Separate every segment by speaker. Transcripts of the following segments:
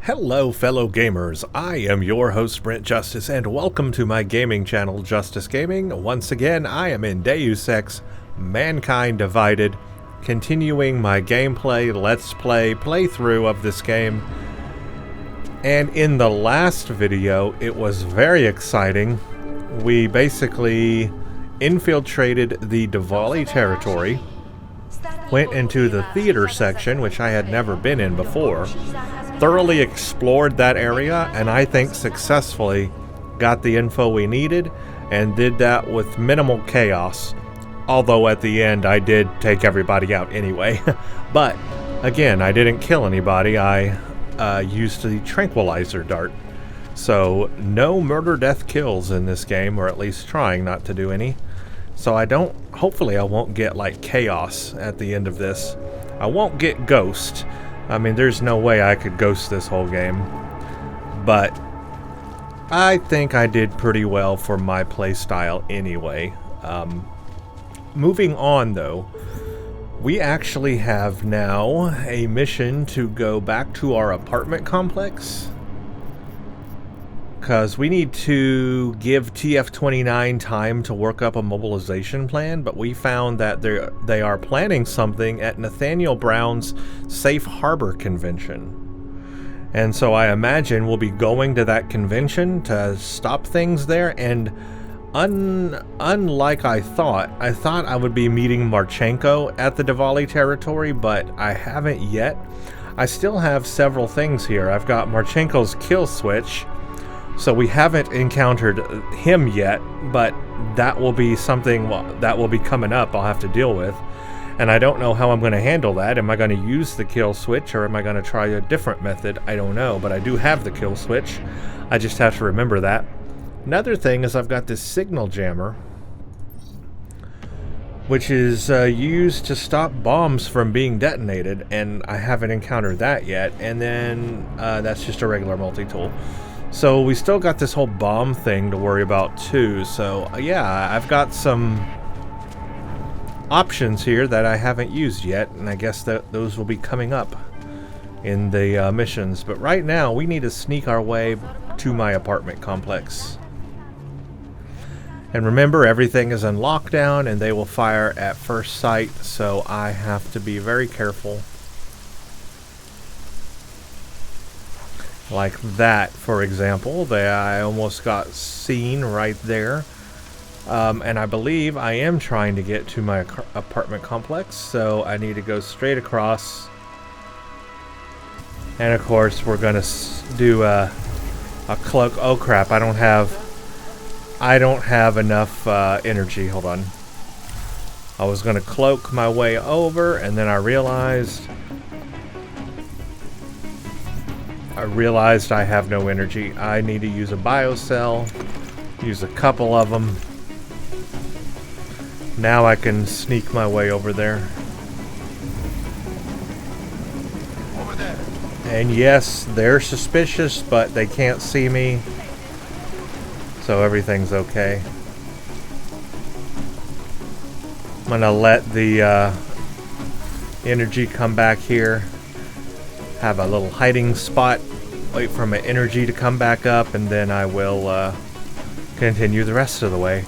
Speaker 1: Hello fellow gamers, I am your host Brent Justice and welcome to my gaming channel Justice Gaming. Once again I am in Deus Ex, Mankind Divided, continuing my gameplay, let's play, playthrough of this game. And in the last video it was very exciting. We basically infiltrated the Diwali territory, went into the theater section, which I had never been in before, thoroughly explored that area, and I think successfully got the info we needed and did that with minimal chaos. Although at the end I did take everybody out anyway. But again, I didn't kill anybody. I used the tranquilizer dart. So no murder death kills in this game, or at least trying not to do any. So hopefully I won't get like chaos at the end of this. I won't get ghost. I mean, there's no way I could ghost this whole game. But I think I did pretty well for my playstyle anyway. Moving on though, we actually have now a mission to go back to our apartment complex, because we need to give TF-29 time to work up a mobilization plan, but we found that they are planning something at Nathaniel Brown's Safe Harbor Convention. And so I imagine we'll be going to that convention to stop things there, and unlike I thought I would be meeting Marchenko at the Diwali territory, but I haven't yet. I still have several things here. I've got Marchenko's kill switch, so we haven't encountered him yet, but that will be something that will be coming up I'll have to deal with. And I don't know how I'm going to handle that. Am I going to use the kill switch, or am I going to try a different method? I don't know, but I do have the kill switch. I just have to remember that. Another thing is I've got this signal jammer, which is used to stop bombs from being detonated, and I haven't encountered that yet. And then that's just a regular multi-tool. So we still got this whole bomb thing to worry about too. So yeah, I've got some options here that I haven't used yet, and I guess that those will be coming up in the missions. But right now we need to sneak our way to my apartment complex. And remember, everything is in lockdown and they will fire at first sight, so I have to be very careful. Like that, for example, I almost got seen right there. And I believe I am trying to get to my apartment complex, so I need to go straight across. And of course, we're gonna do a cloak. Oh crap! I don't have enough energy. Hold on. I was gonna cloak my way over, and then I realized I have no energy. I need to use a biocell, use a couple of them. Now I can sneak my way over there. Over there. And yes, they're suspicious, but they can't see me, so everything's okay. I'm gonna let the energy come back here. Have a little hiding spot, wait for my energy to come back up, and then I will continue the rest of the way.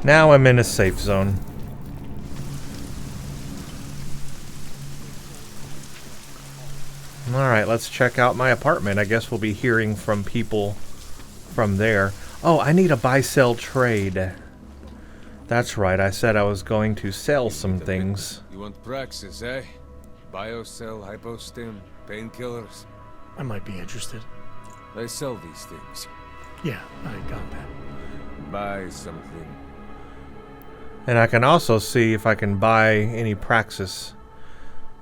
Speaker 1: Now I'm in a safe zone. Alright, let's check out my apartment. I guess we'll be hearing from people from there. Oh, I need a buy-sell trade. That's right, I said I was going to sell some things.
Speaker 2: You want praxis, eh? Biocell, hypostim, painkillers.
Speaker 3: I might be interested.
Speaker 2: They sell these things.
Speaker 3: Yeah, I got that.
Speaker 2: Buy something.
Speaker 1: And I can also see if I can buy any praxis.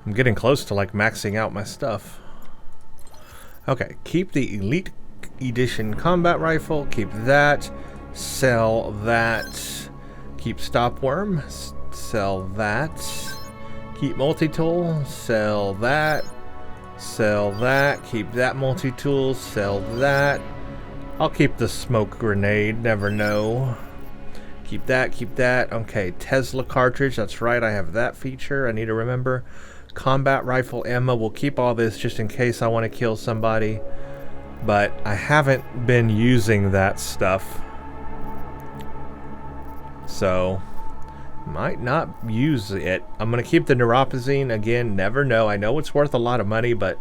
Speaker 1: I'm getting close to like maxing out my stuff. Okay, keep the Elite Edition combat rifle, keep that, sell that, keep stopworm, sell that, keep multi-tool, sell that, keep that multi-tool, sell that, I'll keep the smoke grenade, never know. Keep that, keep that. Okay, Tesla cartridge, that's right, I have that feature. I need to remember. Combat rifle ammo, we'll keep all this just in case I want to kill somebody. But I haven't been using that stuff. So, might not use it. I'm going to keep the neuropazine, again, never know. I know it's worth a lot of money, but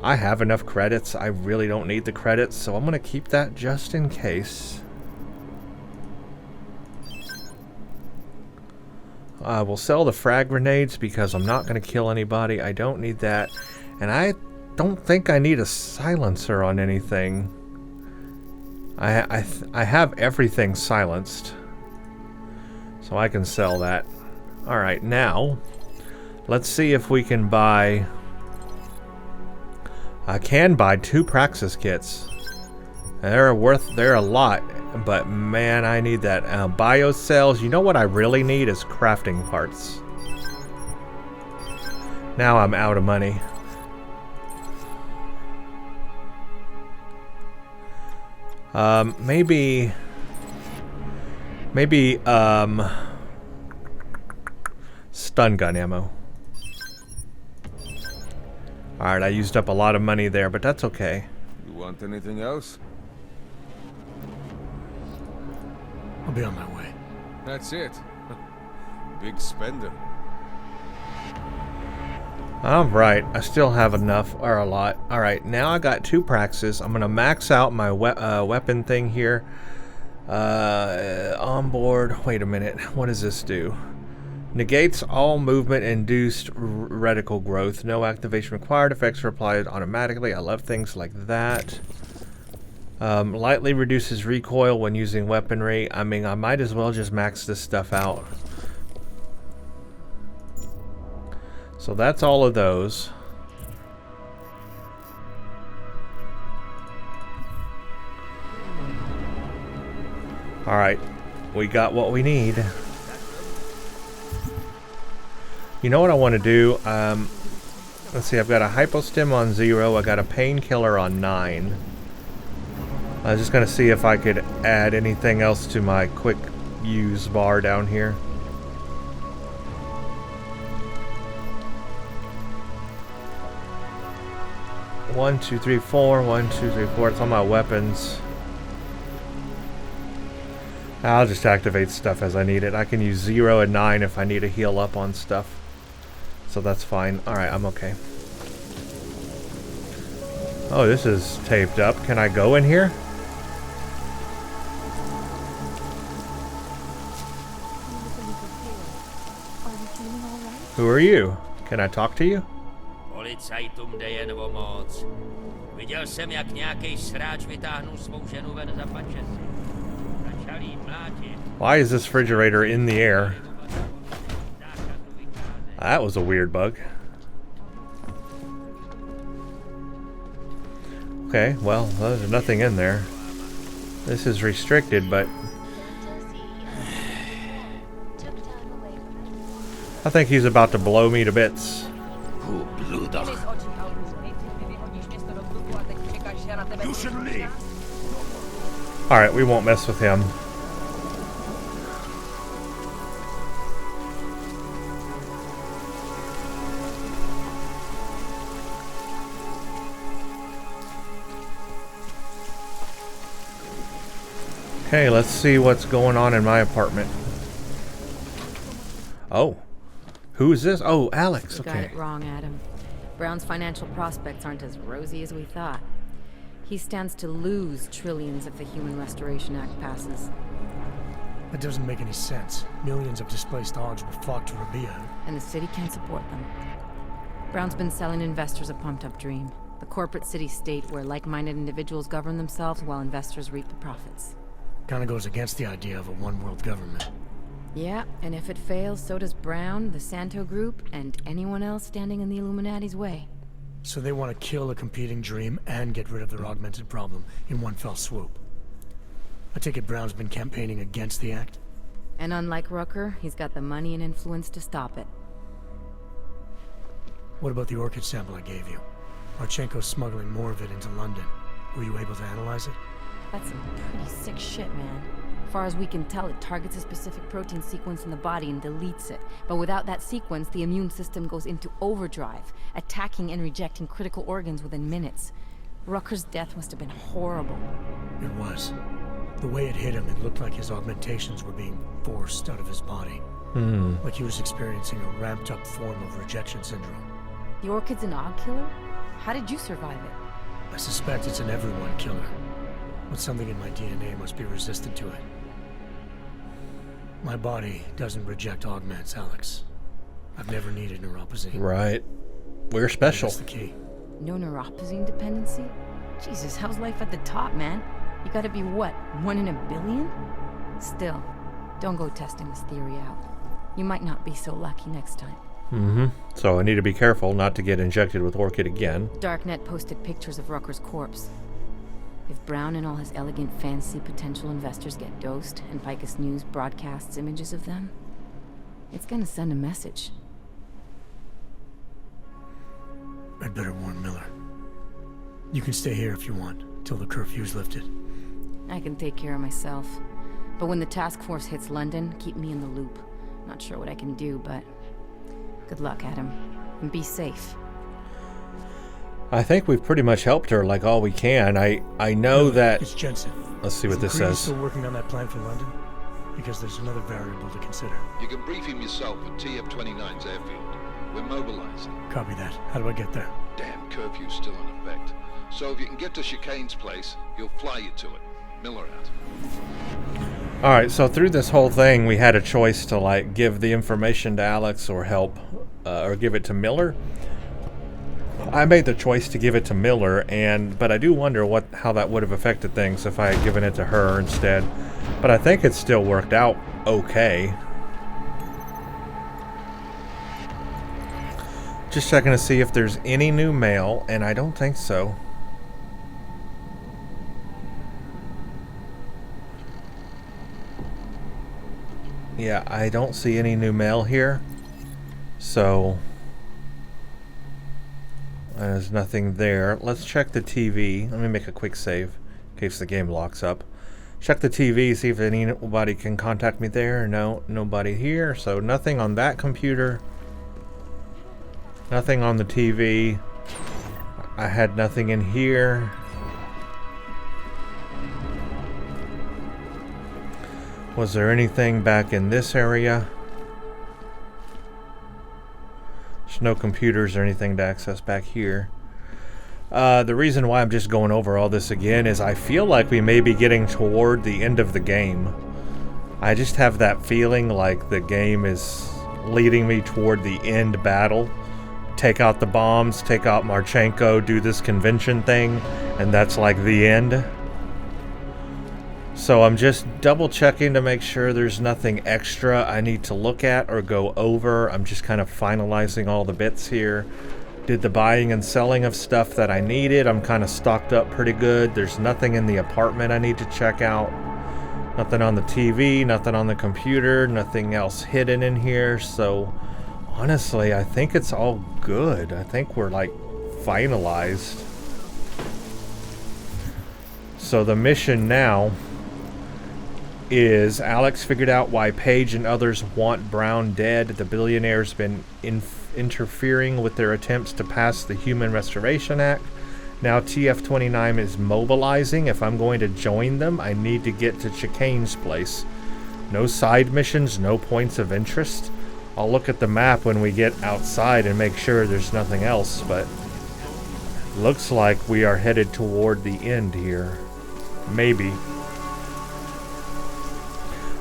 Speaker 1: I have enough credits. I really don't need the credits, so I'm going to keep that just in case. We'll sell the frag grenades because I'm not going to kill anybody. I don't need that. And I don't think I need a silencer on anything. I have everything silenced. So I can sell that. Alright, now let's see if we can buy... I can buy 2 Praxis kits. They're a lot, but man, I need that. Bio cells, you know what I really need is crafting parts. Now I'm out of money. Maybe stun gun ammo. Alright, I used up a lot of money there, but that's okay.
Speaker 2: You want anything else?
Speaker 3: I'll be on my way.
Speaker 2: That's it. Big spender.
Speaker 1: Alright, I still have enough, or a lot. Alright, now I got 2 Praxis. I'm gonna max out my weapon thing here. Onboard, wait a minute, what does this do? Negates all movement-induced reticle growth. No activation required. Effects are applied automatically. I love things like that. Lightly reduces recoil when using weaponry. I mean, I might as well just max this stuff out. So that's all of those. Alright, we got what we need. You know what I want to do? Let's see, I've got a hypostim on 0. I got a painkiller on 9. I was just going to see if I could add anything else to my quick use bar down here. One, two, three, four. 1, 2, 3, 4. It's on my weapons. I'll just activate stuff as I need it. I can use 0 and 9 if I need to heal up on stuff. So that's fine. Alright, I'm okay. Oh, this is taped up. Can I go in here? Who are you? Can I talk to you?
Speaker 4: Policajtům jde jen o moc. Viděl jsem, jak nějaký sráč vytáhnul svou ženu ven za pačes. Začal jí mlátit.
Speaker 1: Why is this refrigerator in the air? That was a weird bug. Okay, well, there's nothing in there. This is restricted, but I think he's about to blow me to bits.
Speaker 5: You should leave.
Speaker 1: Alright, we won't mess with him. Okay, let's see what's going on in my apartment. Oh. Who is this? Oh, Alex.
Speaker 6: You got
Speaker 1: Okay.
Speaker 6: it wrong, Adam. Brown's financial prospects aren't as rosy as we thought. He stands to lose trillions if the Human Restoration Act passes.
Speaker 3: That doesn't make any sense. Millions of displaced hogs will flock to Rabia.
Speaker 6: And the city can't support them. Brown's been selling investors a pumped-up dream. The corporate city-state where like-minded individuals govern themselves while investors reap the profits.
Speaker 3: Kinda goes against the idea of a one-world government.
Speaker 6: Yeah, and if it fails, so does Brown, the Santo Group, and anyone else standing in the Illuminati's way.
Speaker 3: So they want to kill a competing dream and get rid of their augmented problem in one fell swoop. I take it Brown's been campaigning against the act?
Speaker 6: And unlike Rucker, he's got the money and influence to stop it.
Speaker 3: What about the orchid sample I gave you? Marchenko's smuggling more of it into London. Were you able to analyze it?
Speaker 6: That's some pretty sick shit, man. As far as we can tell, it targets a specific protein sequence in the body and deletes it. But without that sequence, the immune system goes into overdrive, attacking and rejecting critical organs within minutes. Rucker's death must have been horrible.
Speaker 3: It was. The way it hit him, it looked like his augmentations were being forced out of his body. Like he was experiencing a ramped-up form of rejection syndrome.
Speaker 6: The orchid's an Aug killer? How did you survive it?
Speaker 3: I suspect it's an everyone killer. But something in my DNA must be resistant to it. My body doesn't reject augments, Alex. I've nenever needed neuropazine.
Speaker 1: Right. We're special.
Speaker 3: That's the key.
Speaker 6: No neuropazine dependency? Jesus, how's life at the top, man? You gotta be what, 1 in a billion? Still, don't go testing this theory out. You might not be so lucky next time.
Speaker 1: So I need to be careful not to get injected with Orchid again.
Speaker 6: Darknet posted pictures of Rucker's corpse. If Brown and all his elegant, fancy potential investors get dosed, and Picus News broadcasts images of them, it's gonna send a message.
Speaker 3: I'd better warn Miller. You can stay here if you want, till the curfew's lifted.
Speaker 6: I can take care of myself. But when the task force hits London, keep me in the loop. Not sure what I can do, but good luck, Adam. And be safe.
Speaker 1: I think we've pretty much helped her like all we can. I know that...
Speaker 3: It's Jensen.
Speaker 1: Let's see what this
Speaker 3: McCready's
Speaker 1: says.
Speaker 3: still working on that plan for London? Because there's another variable to consider.
Speaker 7: You can brief him yourself at TF-29's airfield. We're mobilizing.
Speaker 3: Copy that. How do I get there?
Speaker 7: Damn curfew's still in effect. So if you can get to Chicane's place, he'll fly you to it. Miller out.
Speaker 1: Alright, so through this whole thing, we had a choice to, like, give the information to Alex or help, or give it to Miller. I made the choice to give it to Miller, but I do wonder how that would have affected things if I had given it to her instead. But I think it still worked out okay. Just checking to see if there's any new mail, and I don't think so. Yeah, I don't see any new mail here. So there's nothing there. Let's check the TV. Let me make a quick save in case the game locks up. Check the TV, see if anybody can contact me there. No, nobody here. So nothing on that computer. Nothing on the TV. I had nothing in here. Was there anything back in this area? There's no computers or anything to access back here. The reason why I'm just going over all this again is I feel like we may be getting toward the end of the game. I just have that feeling like the game is leading me toward the end battle. Take out the bombs, take out Marchenko, do this convention thing, and that's like the end. So I'm just double checking to make sure there's nothing extra I need to look at or go over. I'm just kind of finalizing all the bits here. Did the buying and selling of stuff that I needed. I'm kind of stocked up pretty good. There's nothing in the apartment I need to check out. Nothing on the TV, nothing on the computer, nothing else hidden in here. So honestly, I think it's all good. I think we're like finalized. So the mission now is Alex figured out why Paige and others want Brown dead. The billionaire's been interfering with their attempts to pass the Human Restoration Act. Now TF-29 is mobilizing. If I'm going to join them, I need to get to Chicane's place. No side missions, no points of interest. I'll look at the map when we get outside and make sure there's nothing else, but looks like we are headed toward the end here. Maybe.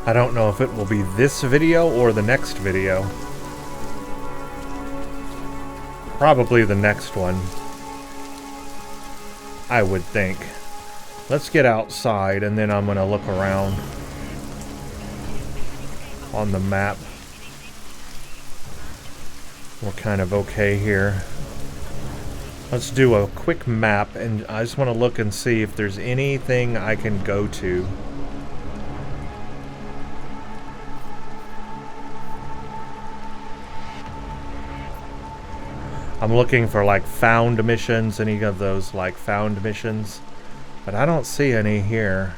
Speaker 1: I don't know if it will be this video or the next video. Probably the next one, I would think. Let's get outside and then I'm going to look around on the map. We're kind of okay here. Let's do a quick map, and I just want to look and see if there's anything I can go to. I'm looking for like found missions, any of those like found missions. But I don't see any here.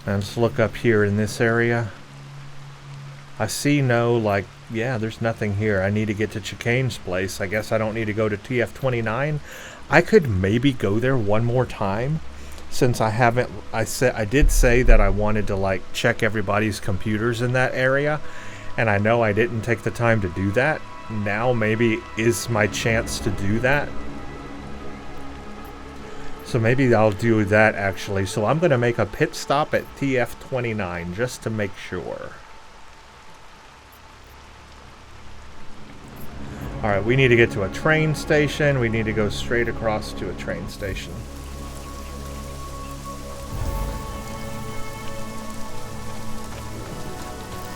Speaker 1: And let's look up here in this area. I see no, like, yeah, there's nothing here. I need to get to Chicane's place. I guess I don't need to go to TF-29. I could maybe go there one more time, since I haven't. I did say that I wanted to, like, check everybody's computers in that area, and I know I didn't take the time to do that. Now maybe is my chance to do that. So maybe I'll do that, actually. So I'm going to make a pit stop at TF-29 just to make sure. Alright, we need to get to a train station. We need to go straight across to a train station.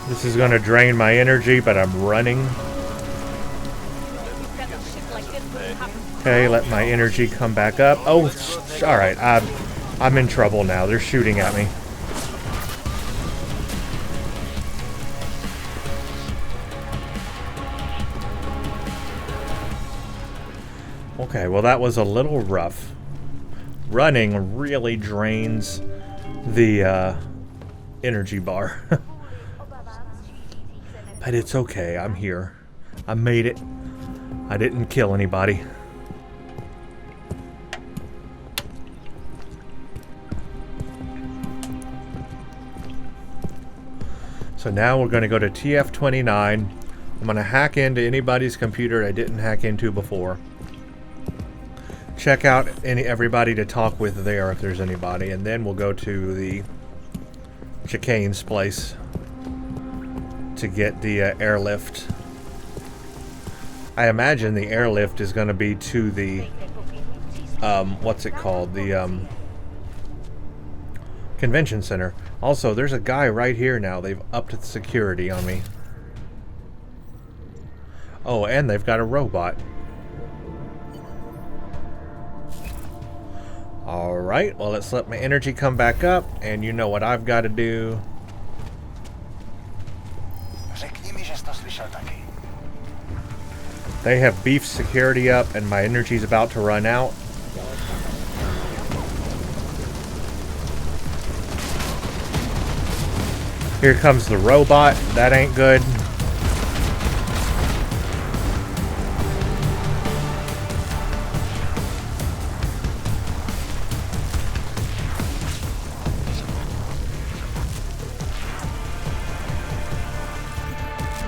Speaker 1: This is going to drain my energy, but I'm running. Okay, let my energy come back up. Oh, alright, I'm in trouble now. They're shooting at me. Okay, well that was a little rough. Running really drains the energy bar. But it's okay, I'm here. I made it. I didn't kill anybody. So now we're going to go to TF-29. I'm going to hack into anybody's computer I didn't hack into before. Check out everybody to talk with there if there's anybody, and then we'll go to the Chicane's place to get the airlift. I imagine the airlift is going to be to the what's it called? The convention center. Also, there's a guy right here now. They've upped the security on me. Oh, and they've got a robot. Alright, well, let's let my energy come back up, and you know what I've got to do. They have beefed security up, and my energy's about to run out. Here comes the robot. That ain't good.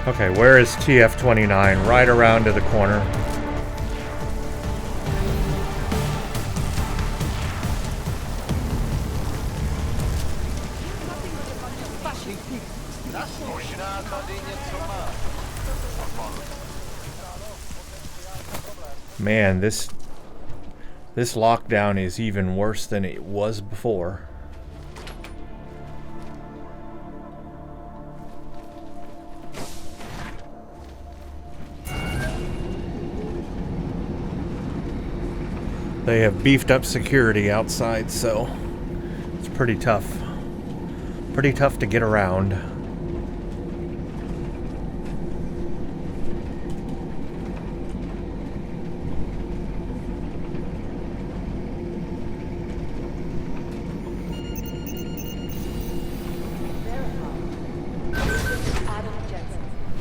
Speaker 1: Okay, where is TF-29? Right around to the corner. Man, this lockdown is even worse than it was before. They have beefed up security outside, so it's pretty tough. Pretty tough to get around.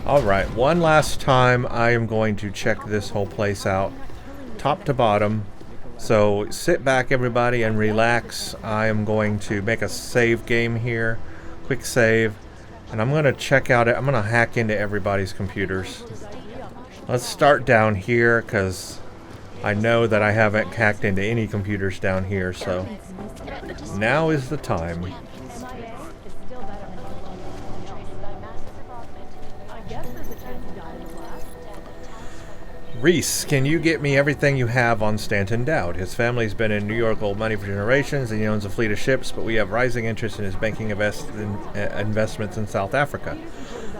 Speaker 1: Alright, one last time I am going to check this whole place out, top to bottom. So sit back, everybody, and relax. I am going to make a save game here, quick save, and I'm going to check out it. I'm going to hack into everybody's computers. Let's start down here, because I know that I haven't hacked into any computers down here, so now is the time. Reese, can you get me everything you have on Stanton Dowd? His family's been in New York old money for generations, and he owns a fleet of ships, but we have rising interest in his banking investments in South Africa.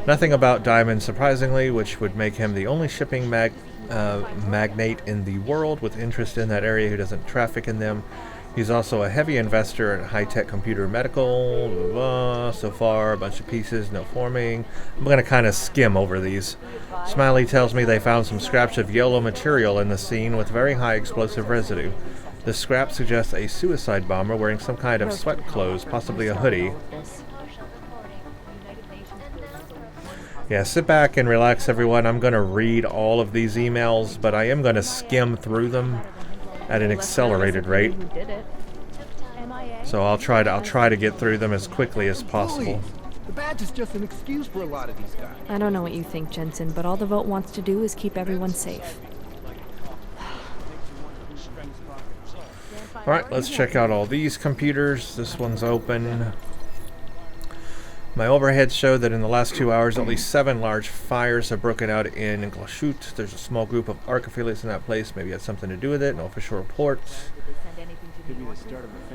Speaker 1: Nothing about diamonds, surprisingly, which would make him the only shipping magnate in the world with interest in that area who doesn't traffic in them. He's also a heavy investor in high-tech computer medical. Blah, blah. So far, a bunch of pieces, no forming. I'm going to kind of skim over these. Smiley tells me they found some scraps of yellow material in the scene with very high explosive residue. The scrap suggests a suicide bomber wearing some kind of sweat clothes, possibly a hoodie. Yeah, sit back and relax, everyone. I'm going to read all of these emails, but I am going to skim through them at an accelerated rate. So I'll try to get through them as quickly as possible.
Speaker 8: The badge is just an excuse for a lot of these guys.
Speaker 9: I don't know what you think, Jensen, but all the vote wants to do is keep everyone safe.
Speaker 1: Alright, let's check out all these computers. This one's open. My overheads show that in the last 2 hours, at least 7 large fires have broken out in Glashut. There's a small group of ARC affiliates in that place. Maybe it had something to do with it. No official reports.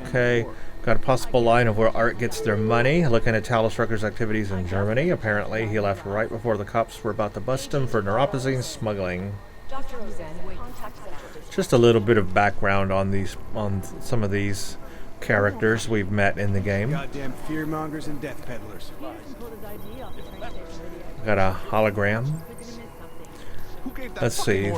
Speaker 1: Okay, got a possible line of where ARC gets their money. Looking at Talus Rucker's activities in Germany. Apparently, he left right before the cops were about to bust him for neuropozyne smuggling. Just a little bit of background on some of these characters we've met in the game.
Speaker 8: Goddamn fearmongers and death peddlers.
Speaker 1: Got a hologram. Let's see.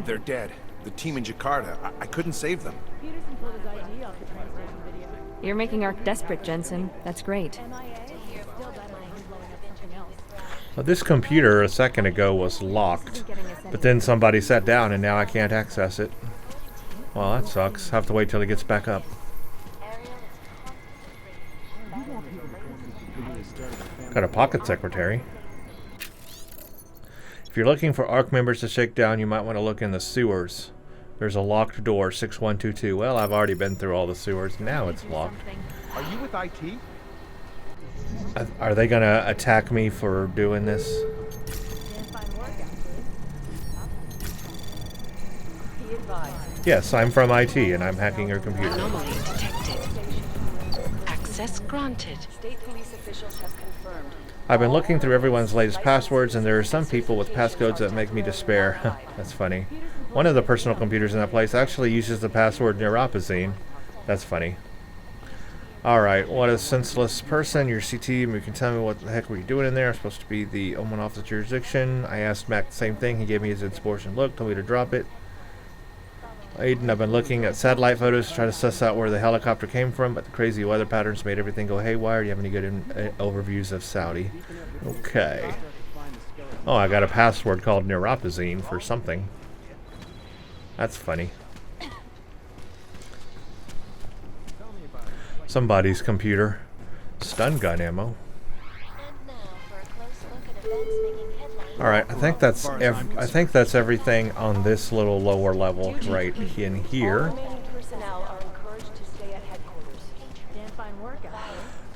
Speaker 10: They're dead. The team in Jakarta. I couldn't save them.
Speaker 9: You're making ARC desperate, Jensen. That's great.
Speaker 1: Well, this computer a second ago was locked, but then somebody sat down and now I can't access it. Well, that sucks. Have to wait till it gets back up. Got a pocket secretary. If you're looking for ARC members to shake down, you might want to look in the sewers. There's a locked door, 6122. Well, I've already been through all the sewers. Now it's locked.
Speaker 8: Are you with IT?
Speaker 1: Are they going to attack me for doing this? Yes, I'm from IT and I'm hacking your computer.
Speaker 11: Anomaly detected. Access granted. State police officials have confirmed.
Speaker 1: I've been looking through everyone's latest passwords and there are some people with passcodes that make me despair. That's funny. One of the personal computers in that place actually uses the password neuropozyne. That's funny. Alright, what a senseless person. You're CT, you can tell me what the heck were you doing in there. I'm supposed to be the Oman office jurisdiction. I asked Mac the same thing. He gave me his inspection look, told me to drop it. Aiden, I've been looking at satellite photos to try to suss out where the helicopter came from, but the crazy weather patterns made everything go haywire. Do you have any good overviews of Saudi? Okay. Oh, I got a password called neuropozyne for something. That's funny. Somebody's computer. Stun gun ammo. Alright, I think that's everything on this little lower level right in here.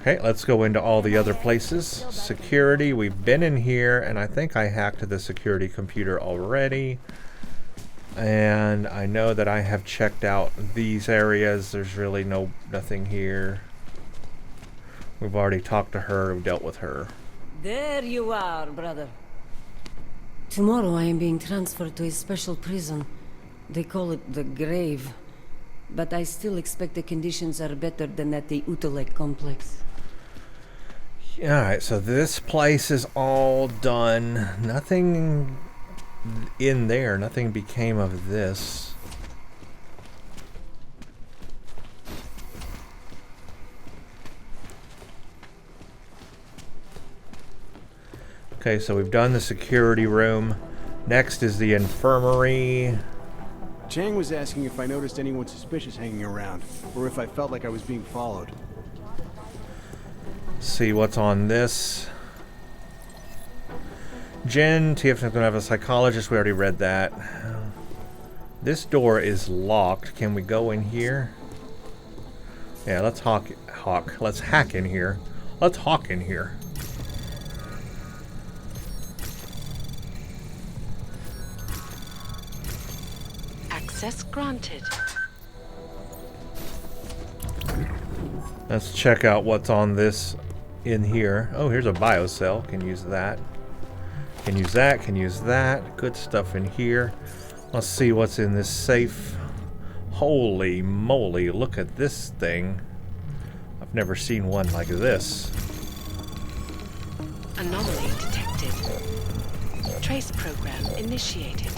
Speaker 1: Okay, let's go into all the other places. Security, we've been in here, and I think I hacked the security computer already. And I know that I have checked out these areas. There's really nothing here. We've already talked to her, we've dealt with her.
Speaker 12: There you are, brother. Tomorrow I am being transferred to a special prison. They call it the Grave. But I still expect the conditions are better than at the Utulek complex.
Speaker 1: Alright, so this place is all done. Nothing in there. Nothing became of this. Okay, so we've done the security room. Next is the infirmary.
Speaker 8: Chang was asking if I noticed anyone suspicious hanging around, or if I felt like I was being followed.
Speaker 1: See what's on this. Jen, TF's gonna have a psychologist. We already read that. This door is locked. Can we go in here? Yeah, let's let's hack in here. Let's hawk in here.
Speaker 11: Access granted.
Speaker 1: Let's check out what's on this in here. Oh, here's a biocell. Can use that. Can use that. Can use that. Good stuff in here. Let's see what's in this safe. Holy moly, look at this thing. I've never seen one like this.
Speaker 11: Anomaly detected. Trace program initiated.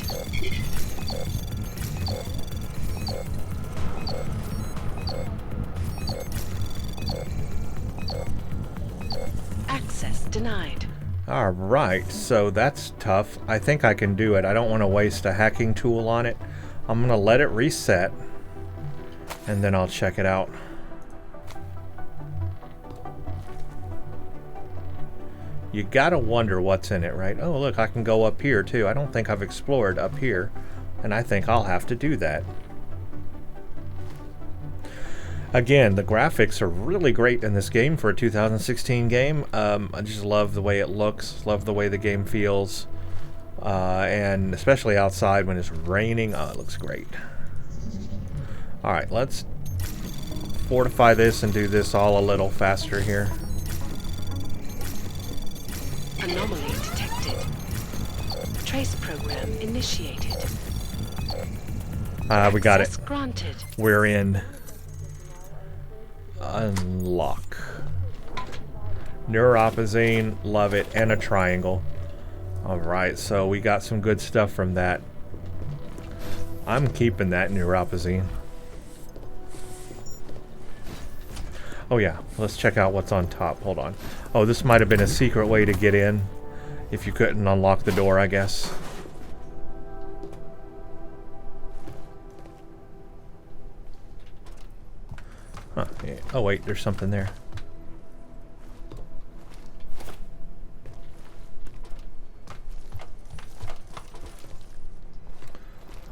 Speaker 11: Access denied.
Speaker 1: Alright, so that's tough. I think I can do it. I don't want to waste a hacking tool on it. I'm going to let it reset, and then I'll check it out. You gotta wonder what's in it, right? Oh, look, I can go up here, too. I don't think I've explored up here, and I think I'll have to do that. Again, the graphics are really great in this game for a 2016 game. I just love the way it looks, love the way the game feels, and especially outside when it's raining. Oh, it looks great. Alright, let's fortify this and do this all a little faster here.
Speaker 11: Anomaly detected. Trace program initiated.
Speaker 1: We got it.
Speaker 11: Access granted.
Speaker 1: We're in unlock. Neuropazine, love it, and a triangle. Alright, so we got some good stuff from that. I'm keeping that neuropazine. Oh yeah, let's check out what's on top. Hold on. Oh, this might have been a secret way to get in if you couldn't unlock the door, I guess. Huh, yeah. Oh wait, there's something there.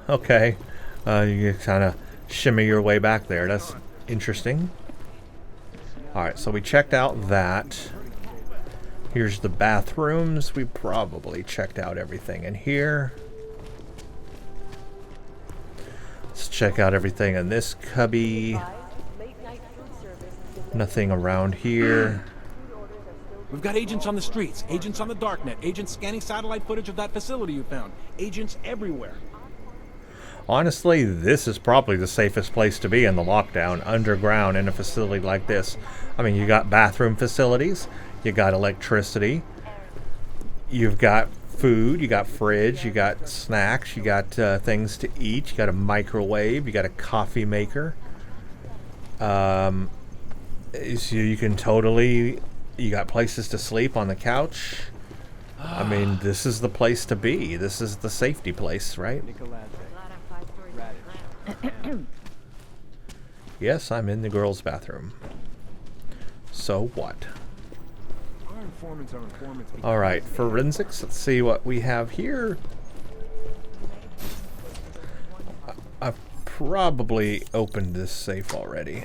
Speaker 1: Okay, you kind of shimmy your way back there. That's interesting. Alright, so we checked out that. Here's the bathrooms. We probably checked out everything in here. Let's check out everything in this cubby. Nothing around here.
Speaker 13: We've got agents on the streets, agents on the darknet, agents scanning satellite footage of that facility you found, agents everywhere.
Speaker 1: Honestly, this is probably the safest place to be in the lockdown, underground in a facility like this. I mean, you got bathroom facilities, you got electricity, you've got food, you got fridge, you got snacks, you got things to eat, you got a microwave, you got a coffee maker. So you can totally, you got places to sleep on the couch. I mean, this is the place to be. This is the safety place, right? Yes, I'm in the girls' bathroom. So what? Alright, forensics. Let's see what we have here. I've probably opened this safe already.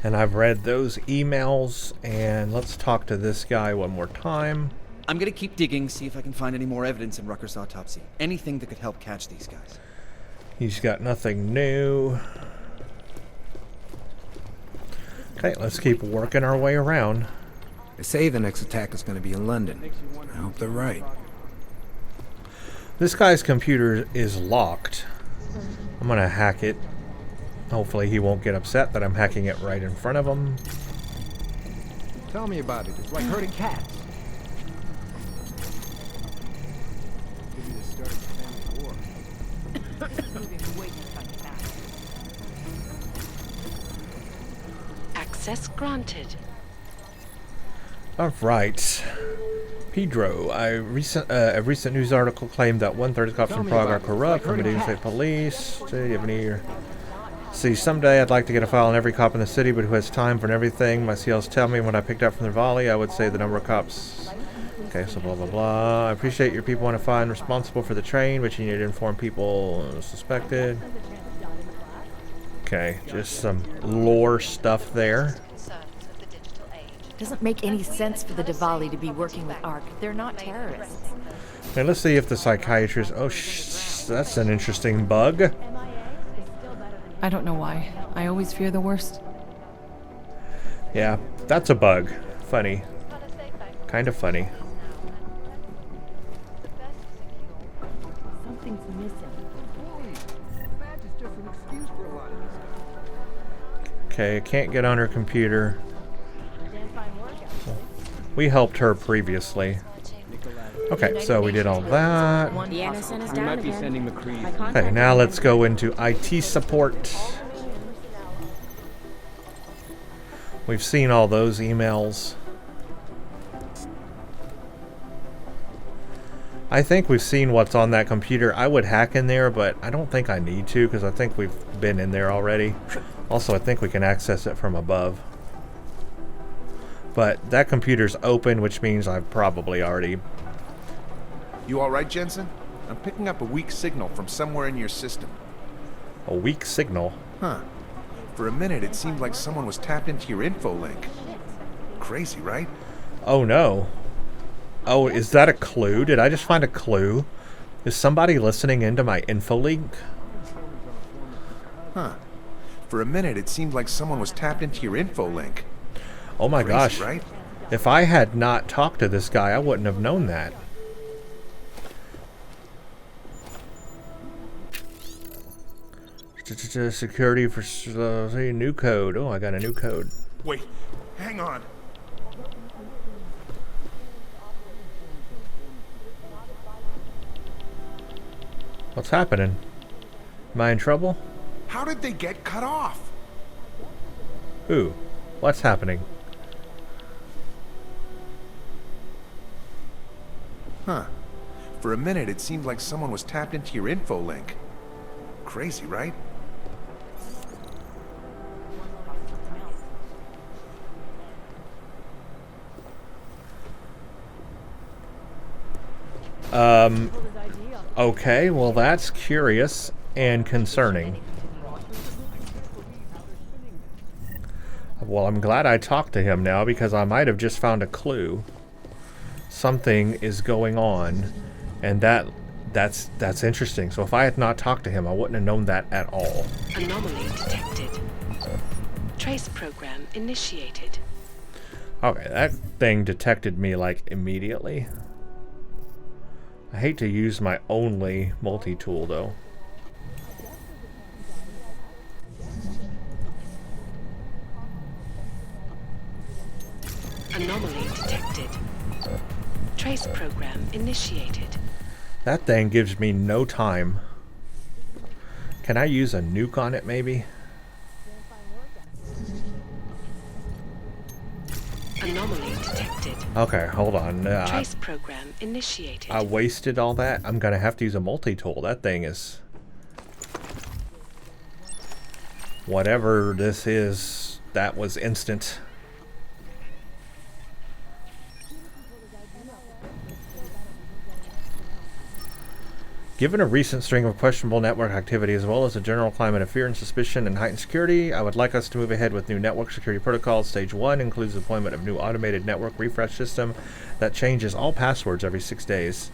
Speaker 1: And I've read those emails, and let's talk to this guy one more time.
Speaker 14: I'm gonna keep digging, see if I can find any more evidence in Rucker's autopsy. Anything that could help catch these guys.
Speaker 1: He's got nothing new. Okay, let's keep working our way around.
Speaker 2: They say the next attack is going to be in London. I hope they're right.
Speaker 1: This guy's computer is locked. I'm gonna hack it. Hopefully he won't get upset that I'm hacking it right in front of him.
Speaker 2: Tell me about it. It's like herding cats.
Speaker 11: Access granted.
Speaker 1: All right, Pedro. A recent news article claimed that 1/3 of cops in Prague are corrupt from the Deus Ex police. Do you have any? See, someday I'd like to get a file on every cop in the city, but who has time for everything? My CLs tell me when I picked up from the volley, I would say the number of cops. Okay, so blah blah blah. I appreciate your people want to find responsible for the train, but you need to inform people suspected. Okay, just some lore stuff there.
Speaker 6: Doesn't make any sense for the Diwali to be working with ARC. They're not terrorists.
Speaker 1: Now let's see if the psychiatrist... Oh, that's an interesting bug.
Speaker 15: I don't know why. I always fear the worst.
Speaker 1: Yeah, that's a bug. Funny. Kind of funny. Okay, I can't get on her computer. We helped her previously. Okay, so we did all that. Okay, now let's go into IT support. We've seen all those emails. I think we've seen what's on that computer. I would hack in there, but I don't think I need to because I think we've been in there already. Also, I think we can access it from above. But that computer's open, which means I've probably already...
Speaker 10: You alright, Jensen? I'm picking up a weak signal from somewhere in your system.
Speaker 1: A weak signal?
Speaker 10: Huh. For a minute, it seemed like someone was tapped into your info link. Crazy, right?
Speaker 1: Oh no. Oh, is that a clue? Did I just find a clue? Is somebody listening into my info link?
Speaker 10: Huh. For a minute, it seemed like someone was tapped into your info link.
Speaker 1: Oh my
Speaker 10: Crazy,
Speaker 1: gosh.
Speaker 10: right?
Speaker 1: If I had not talked to this guy, I wouldn't have known that. Security for new code. Oh, I got a new code.
Speaker 10: Wait, hang on.
Speaker 1: What's happening? Am I in trouble?
Speaker 10: How did they get cut off?
Speaker 1: Who? What's happening?
Speaker 10: Huh. For a minute, it seemed like someone was tapped into your info link. Crazy, right?
Speaker 1: Okay, well that's curious and concerning. Well, I'm glad I talked to him now because I might have just found a clue. Something is going on, and that's interesting. So if I had not talked to him, I wouldn't have known that at all.
Speaker 11: Anomaly detected. Trace program initiated.
Speaker 1: Okay, that thing detected me like immediately. I hate to use my only multi-tool though.
Speaker 11: Anomaly detected. Trace program initiated.
Speaker 1: That thing gives me no time. Can I use a nuke on it maybe?
Speaker 11: Anomaly detected.
Speaker 1: Okay, hold on.
Speaker 11: Trace program initiated.
Speaker 1: I wasted all that. I'm gonna have to use a multi-tool. That thing is... Whatever this is, that was instant. Given a recent string of questionable network activity as well as a general climate of fear and suspicion and heightened security, I would like us to move ahead with new network security protocols. Stage 1 includes the deployment of new automated network refresh system that changes all passwords every 6 days.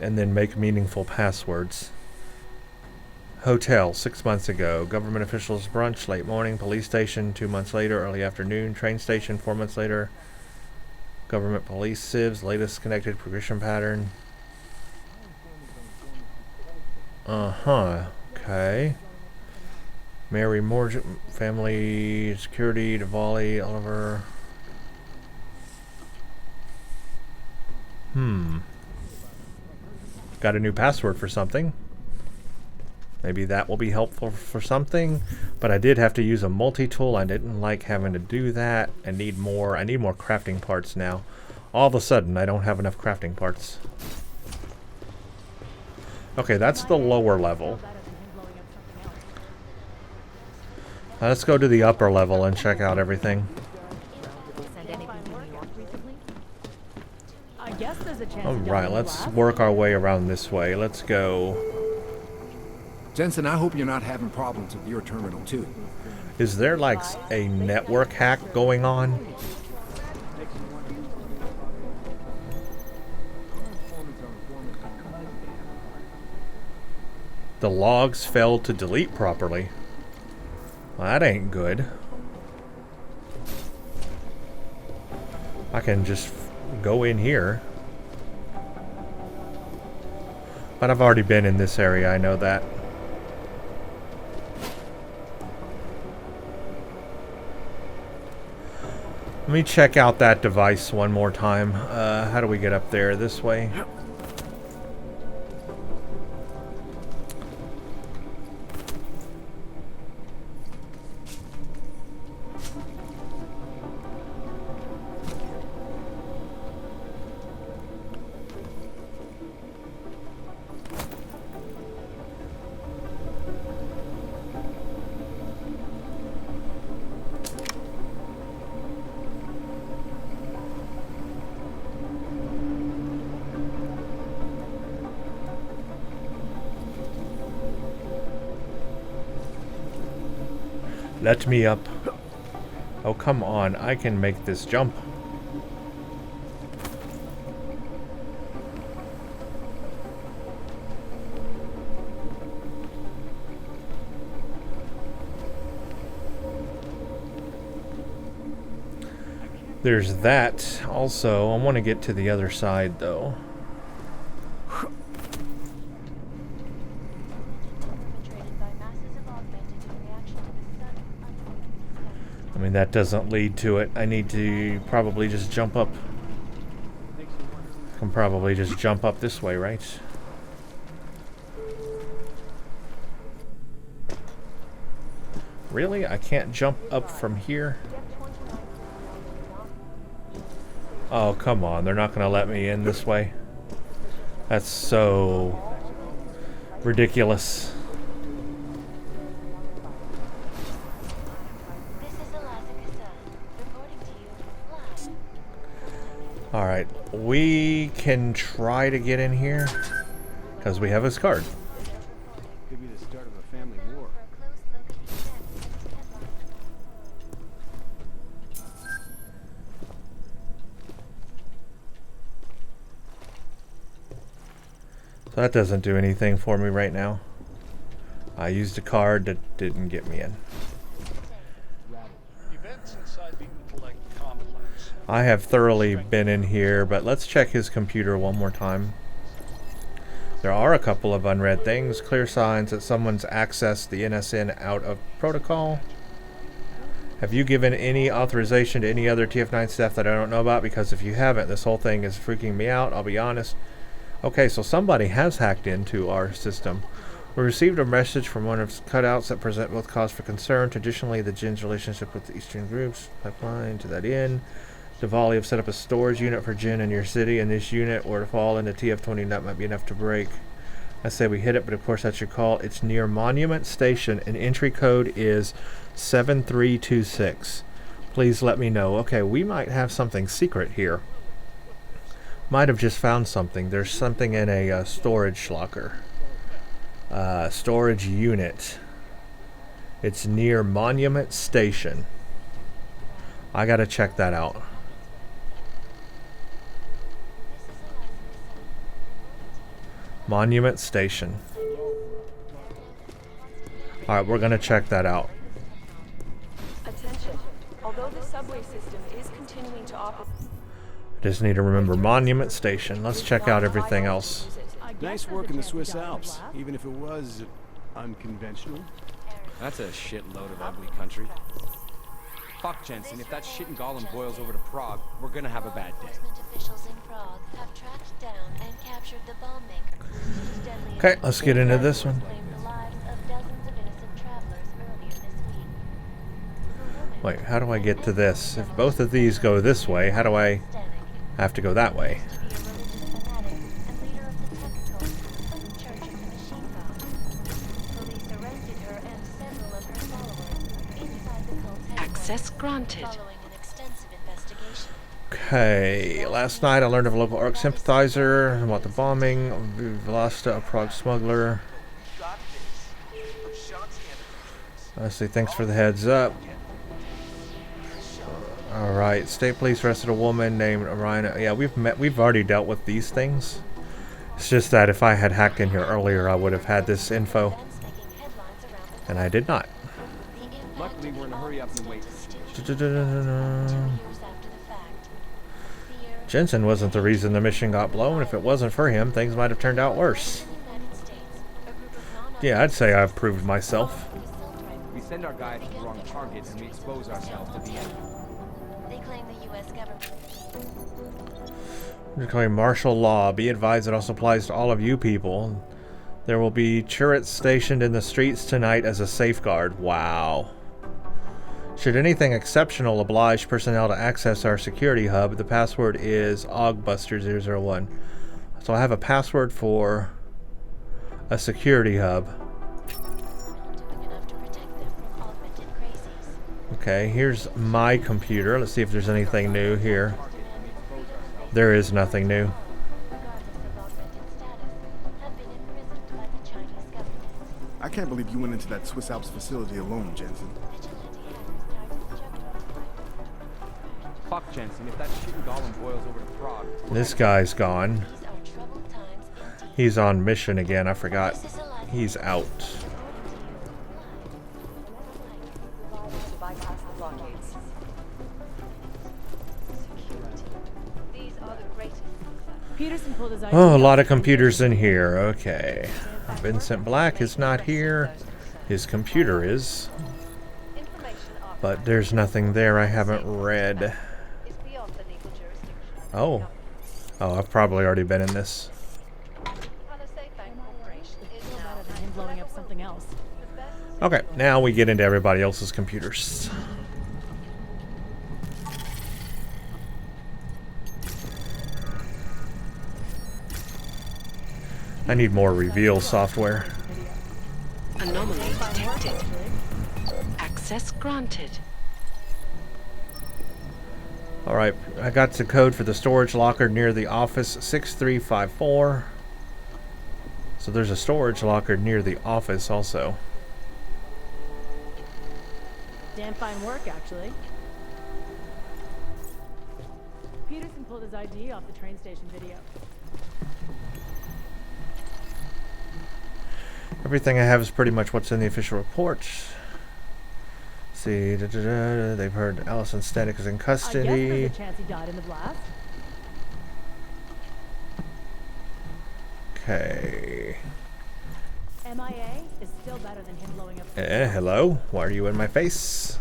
Speaker 1: And then make meaningful passwords. Hotel, 6 months ago. Government officials brunch, late morning. Police station, 2 months later, early afternoon. Train station, 4 months later. Government police civs, latest connected progression pattern. Okay. Mary Morgan, family, security, Diwali, Oliver. Got a new password for something. Maybe that will be helpful for something. But I did have to use a multi-tool. I didn't like having to do that. I need more crafting parts now. All of a sudden, I don't have enough crafting parts. Okay, that's the lower level. Let's go to the upper level and check out everything. Alright, let's work our way around this way. Let's go.
Speaker 13: Jensen, I hope you're not having problems with your terminal, too.
Speaker 1: Is there, like, a network hack going on? The logs failed to delete properly. Well, that ain't good. I can just go in here. But I've already been in this area, I know that. Let me check out that device one more time. How do we get up there? This way? Let me up. Oh, come on. I can make this jump. There's that. Also, I want to get to the other side, though. I mean, that doesn't lead to it. I need to probably just jump up. I can probably just jump up this way, right? Really? I can't jump up from here? Oh, come on. They're not going to let me in this way. That's so ridiculous. Alright, we can try to get in here because we have his card.
Speaker 8: Could be the start of a family war.
Speaker 1: So that doesn't do anything for me right now. I used a card that didn't get me in. I have thoroughly been in here, but let's check his computer one more time. There are a couple of unread things. Clear signs that someone's accessed the NSN out of protocol. Have you given any authorization to any other TF9 staff that I don't know about? Because if you haven't, this whole thing is freaking me out, I'll be honest. Okay, so somebody has hacked into our system. We received a message from one of his cutouts that present both cause for concern. Traditionally, the Jin's relationship with the Eastern groups pipeline to that end. Diwali have set up a storage unit for Jin in your city, and this unit were to fall into TF20, that might be enough to break. I say we hit it, but of course that's your call. It's near Monument Station, and entry code is 7326. Please let me know. Okay, we might have something secret here. Might have just found something. There's something in a storage locker. Storage unit. It's near Monument Station. I gotta check that out. Monument Station. Alright, we're gonna check that out.
Speaker 11: Attention. Although the subway system is continuing to operate.
Speaker 1: Just need to remember Monument Station. Let's check out everything else.
Speaker 8: Nice work in the Swiss Alps, even if it was unconventional.
Speaker 13: That's a shitload of ugly country. Fuck Jensen, if that shit in Gollum boils over to Prague, we're gonna have a bad day.
Speaker 16: Officials in Prague have tracked down and captured the bomb maker.
Speaker 1: Okay, let's get into this one. Wait, how do I get to this? If both of these go this way, how do I have to go that way?
Speaker 11: Access granted.
Speaker 1: Okay, last night I learned of a local ARC sympathizer about the bombing, Velasta, a Prague smuggler. Let's see, thanks for the heads up. Alright, state police arrested a woman named Orion. Yeah, we've already dealt with these things. It's just that if I had hacked in here earlier, I would have had this info. And I did not.
Speaker 13: Luckily, we're in a hurry up and wait.
Speaker 1: Jensen wasn't the reason the mission got blown. If it wasn't for him, things might have turned out worse. Yeah, I'd say I've proved myself.
Speaker 13: We send our guys to the wrong target and we expose ourselves to the enemy.
Speaker 16: They claim the U.S. government.
Speaker 1: Declaring martial law. Be advised it also applies to all of you people. There will be turrets stationed in the streets tonight as a safeguard. Wow. Should anything exceptional oblige personnel to access our security hub, the password is Ogbuster001. So I have a password for a security hub. Okay, here's my computer. Let's see if there's anything new here. There is nothing new.
Speaker 17: I can't believe you went into that Swiss Alps facility alone, Jensen.
Speaker 13: Fuck Jensen, if that shit in Gollum boils over to Prague.
Speaker 1: This guy's gone. He's on mission again, I forgot. He's out. Oh, a lot of computers in here. Okay. Vincent Black is not here. His computer is. But there's nothing there I haven't read. Oh. Oh, I've probably already been in this. Okay, now we get into everybody else's computers. I need more reveal software.
Speaker 11: Anomaly detected. Access granted.
Speaker 1: Alright, I got the code for the storage locker near the office, 6354. So there's a storage locker near the office also.
Speaker 18: Damn fine work, actually. Peterson pulled his ID off the train station video.
Speaker 1: Everything I have is pretty much what's in the official report. See, they've heard Allison Stanek is in custody.
Speaker 18: I guess there's a chance he died in the blast.
Speaker 1: Okay.
Speaker 18: MIA is still better than him blowing up.
Speaker 1: Hello? Why are you in my face?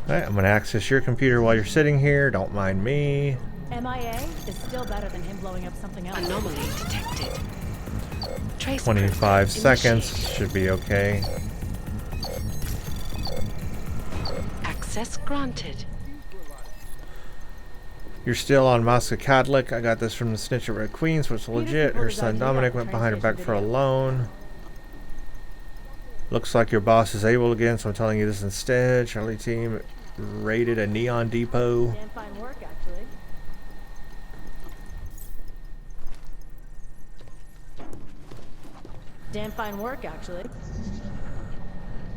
Speaker 1: Alright, I'm gonna access your computer while you're sitting here. Don't mind me.
Speaker 18: MIA is still better than him blowing up something else.
Speaker 11: Anomaly detected.
Speaker 1: 25 seconds should be okay.
Speaker 11: Access granted.
Speaker 1: You're still on Moscow Catholic. I got this from the snitch at Red Queen, so it's legit. Her son Dominic went behind her back for a loan. Looks like your boss is able again, so I'm telling you this instead. Charlie team raided a Neon Depot.
Speaker 18: Damn fine work, actually. Damn fine work, actually.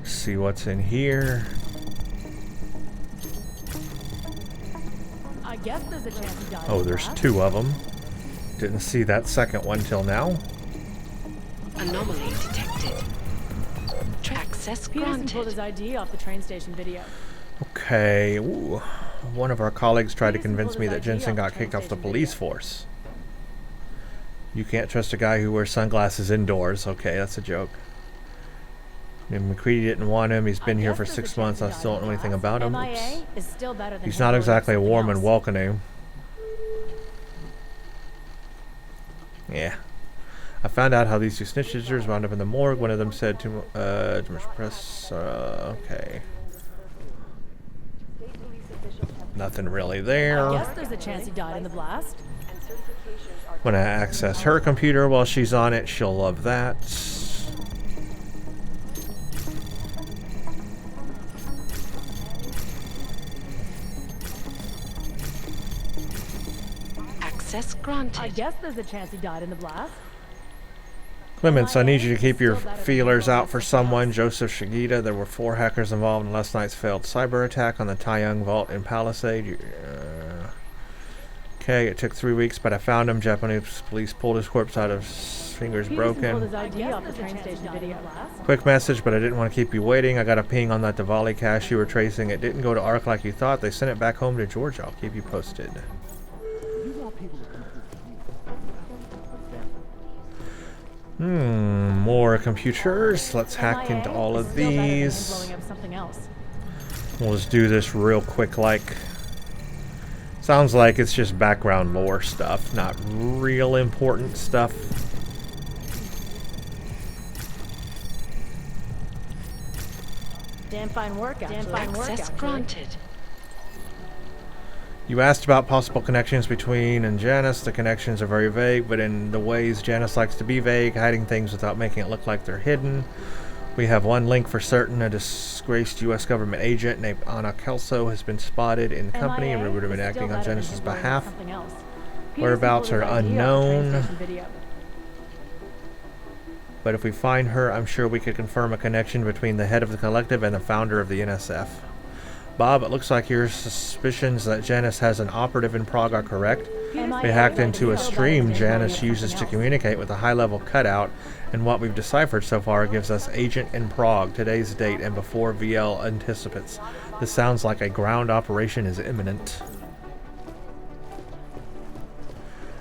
Speaker 1: See what's in here.
Speaker 18: I guess there's a chance he died.
Speaker 1: Oh, there's two of them. Didn't see that second one till now.
Speaker 11: Anomaly detected. Access
Speaker 18: Peterson pulled his ID off the train station video.
Speaker 1: Okay. Ooh. One of our colleagues tried to convince me that Jensen got kicked off the police force. You can't trust a guy who wears sunglasses indoors. Okay, that's a joke. McCready didn't want him. He's been here for 6 months. I still don't know anything about him. Oops. He's not exactly warm and welcoming. Yeah. I found out how these two snitchers wound up in the morgue. One of them said too much press. Okay. Nothing really there.
Speaker 18: I guess there's a chance he died in the blast.
Speaker 1: When I access her computer while she's on it, she'll love that.
Speaker 11: Access granted.
Speaker 18: I guess there's a chance he died in the blast.
Speaker 1: Clements, I need you to keep your feelers out for someone. Joseph Shigita. There were 4 hackers involved in last night's failed cyber attack on the Taeyang Vault in Palisade. Okay, it took 3 weeks, but I found him. Japanese police pulled his corpse out of fingers broken. Quick message, but I didn't want to keep you waiting. I got a ping on that Diwali cache you were tracing. It didn't go to ARC like you thought. They sent it back home to Georgia. I'll keep you posted. More computers. Let's hack into all of these. We'll just do this real quick, like. Sounds like it's just background lore stuff, not real important stuff.
Speaker 18: Damn fine work,
Speaker 11: Access granted.
Speaker 1: You asked about possible connections between and Janice. The connections are very vague, but in the ways Janice likes to be vague, hiding things without making it look like they're hidden. We have one link for certain. A disgraced U.S. government agent named Anna Kelso has been spotted in the company and would have been acting on Janice's behalf. Whereabouts are unknown. But if we find her, I'm sure we could confirm a connection between the head of the collective and the founder of the NSF. Bob, it looks like your suspicions that Janice has an operative in Prague are correct. We hacked into a stream Janice uses to communicate with a high-level cutout, and what we've deciphered so far gives us agent in Prague, today's date, and before VL anticipates. This sounds like a ground operation is imminent.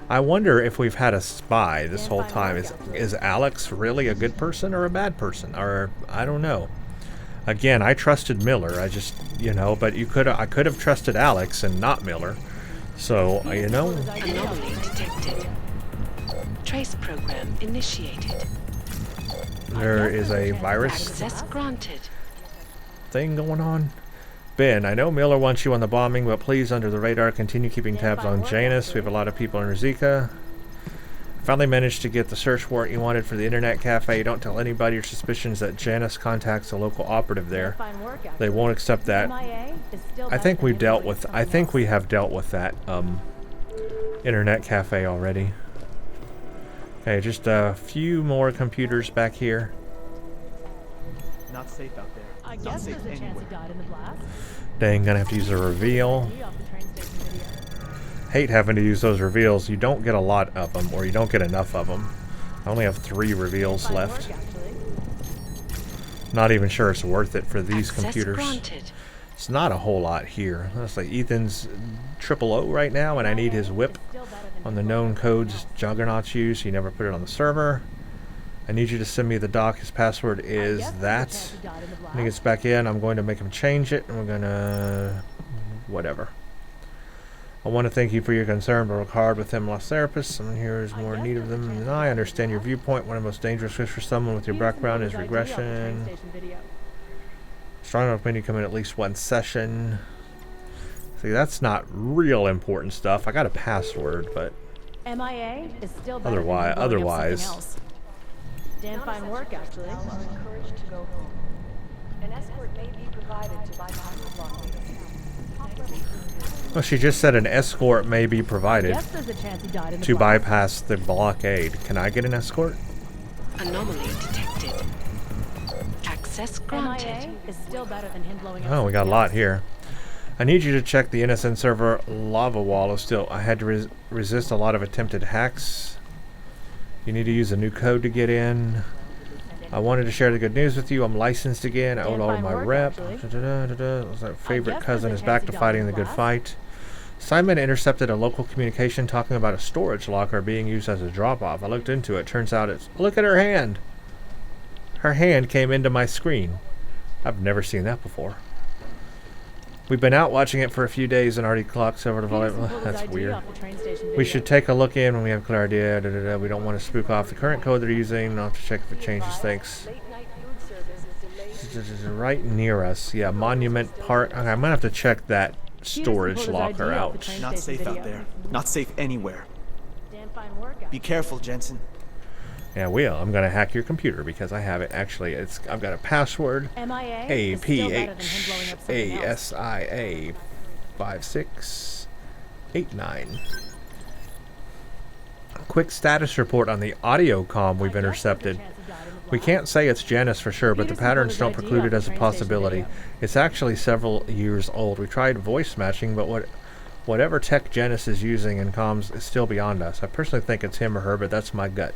Speaker 1: I wonder if we've had a spy this whole time. Is Alex really a good person or a bad person? Or, I don't know. Again, I trusted Miller. I just, you know, but I could have trusted Alex and not Miller. So, you know.
Speaker 11: Anomaly detected. Trace program initiated.
Speaker 1: There is a virus
Speaker 11: Access granted.
Speaker 1: thing going on. Ben, I know Miller wants you on the bombing, but please, under the radar, continue keeping tabs on Janus. We have a lot of people in Rizika. Finally managed to get the search warrant you wanted for the internet cafe. Don't tell anybody your suspicions that Janice contacts a local operative there. They won't accept that. I think we have dealt with that internet cafe already. Okay, just a few more computers back here.
Speaker 19: Not safe out there.
Speaker 18: I guess there's a chance he died in the blast.
Speaker 1: Dang, gonna have to use a reveal. Hate having to use those reveals. You don't get a lot of them, or you don't get enough of them. I only have 3 reveals left. Not even sure it's worth it for these computers. It's not a whole lot here. That's like Ethan's 000 right now, and I need his whip on the known codes Juggernauts use. He never put it on the server. I need you to send me the doc. His password is that. When he gets back in, I'm going to make him change it, and we're gonna whatever. I want to thank you for your concern, but work hard with him. Lost therapists. Someone here is more in need of them than I. Understand your viewpoint. One of the most dangerous risks for someone with your background is regression. Strong enough when you come in at least 1 session. See, that's not real important stuff. I got a password, but
Speaker 18: MIA is still
Speaker 1: otherwise.
Speaker 18: Damn fine work, actually.
Speaker 5: Are encouraged to go home. An escort may be provided to bypass the blockade.
Speaker 1: Well, she just said an escort may be provided to bypass the blockade. Can I get an escort?
Speaker 11: Anomaly detected. Access granted.
Speaker 18: MIA is still better than him blowing up.
Speaker 1: Oh, we got a lot here. I need you to check the innocent server lava wall is still. I had to resist a lot of attempted hacks. You need to use a new code to get in. I wanted to share the good news with you. I'm licensed again. I owed all of my rep. My favorite cousin is back to fighting the good fight. Simon intercepted a local communication talking about a storage locker being used as a drop-off. I looked into it. Turns out it's... Look at her hand! Her hand came into my screen. I've never seen that before. We've been out watching it for a few days and already clocked several volumes. That's weird. We should take a look in when we have a clear idea. We don't want to spook off the current code they're using. I'll have to check if it changes things. Right near us. Yeah, Monument Park. Okay, I'm going to have to check that storage locker out.
Speaker 19: Not safe out there. Not safe anywhere. Be careful, Jensen.
Speaker 1: Yeah, I'm gonna hack your computer because I have it. Actually, I've got a password. APHASIA 5689. Quick status report on the audio comm we've intercepted. We can't say it's Janice for sure, but the patterns don't preclude it as a possibility. It's actually several years old. We tried voice matching, but whatever tech Janice is using in comms is still beyond us. I personally think it's him or her, but that's my gut.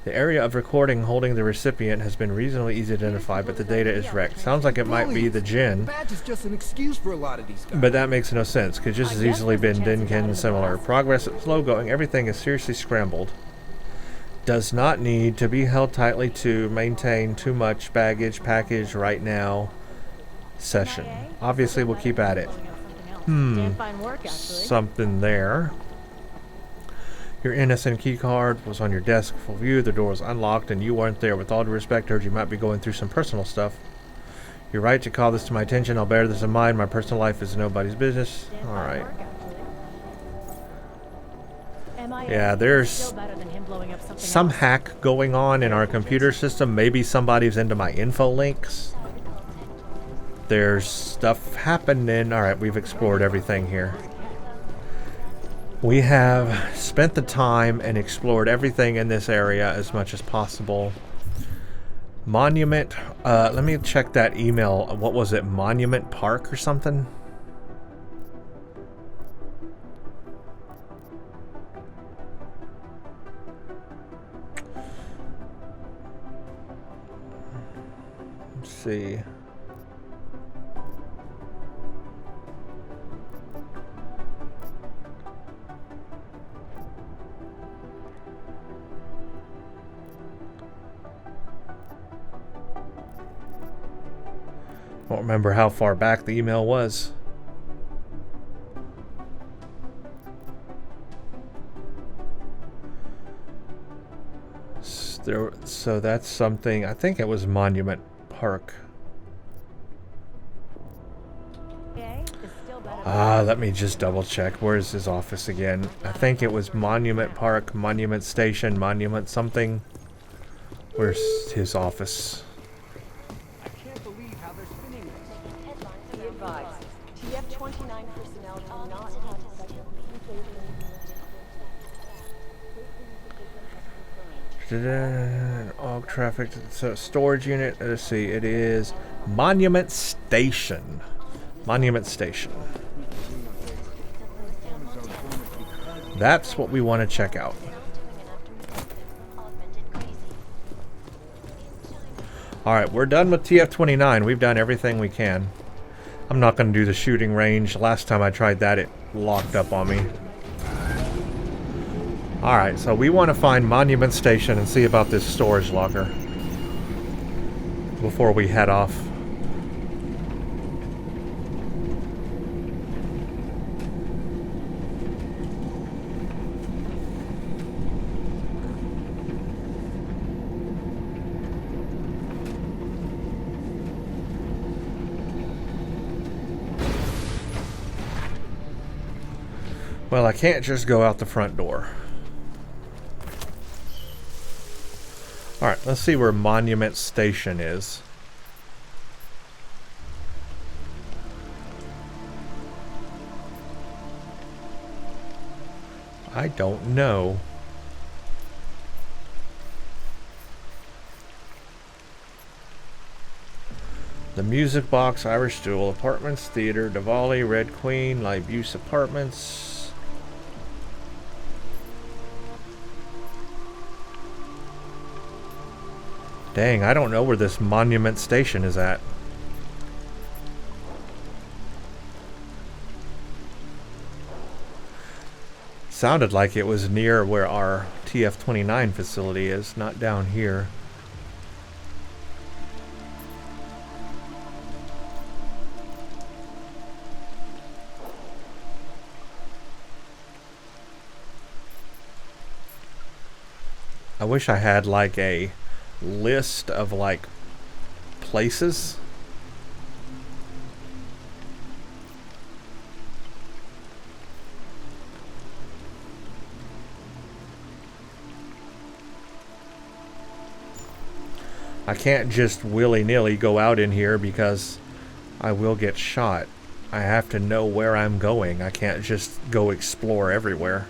Speaker 1: The area of recording holding the recipient has been reasonably easy to identify, but the data is wrecked. Sounds like it might be the Jinn,
Speaker 2: Badge is just an excuse for a lot of these guys.
Speaker 1: but that makes no sense. Could just as easily been Dinkin similar. Progress is slow going. Everything is seriously scrambled. Does not need to be held tightly to maintain too much baggage package right now. session. Obviously, we'll keep at it.
Speaker 18: Damn fine work, actually.
Speaker 1: Something there. Your innocent key card was on your desk full view. The door was unlocked and you weren't there. With all due respect, I heard you might be going through some personal stuff. You're right to call this to my attention. I'll bear this in mind. My personal life is nobody's business. Alright. Yeah, there's some hack going on in our computer system. Maybe somebody's into my info links. There's stuff happening. Alright, we've explored everything here. We have spent the time and explored everything in this area as much as possible. Monument, let me check that email. What was it? Monument Park or something? Let's see. I don't remember how far back the email was. So that's something, I think it was Monument Park. Let me just double check. Where's his office again? I think it was Monument Park, Monument Station, Monument something. Where's his office?
Speaker 5: TF-29 personnel do not have
Speaker 1: all traffic. So storage unit. Let's see. It is Monument Station. Monument Station. That's what we want to check out. Alright, we're done with TF-29. We've done everything we can. I'm not going to do the shooting range. Last time I tried that, it locked up on me. Alright, so we want to find Monument Station and see about this storage locker before we head off. Well, I can't just go out the front door. Alright, let's see where Monument Station is. I don't know. The Music Box, Irish Duel Apartments, Theater, Diwali, Red Queen, Libuse Apartments. Dang, I don't know where this Monument Station is at. Sounded like it was near where our TF-29 facility is, not down here. I wish I had like a list of like places. I can't just willy-nilly go out in here because I will get shot. I have to know where I'm going. I can't just go explore everywhere.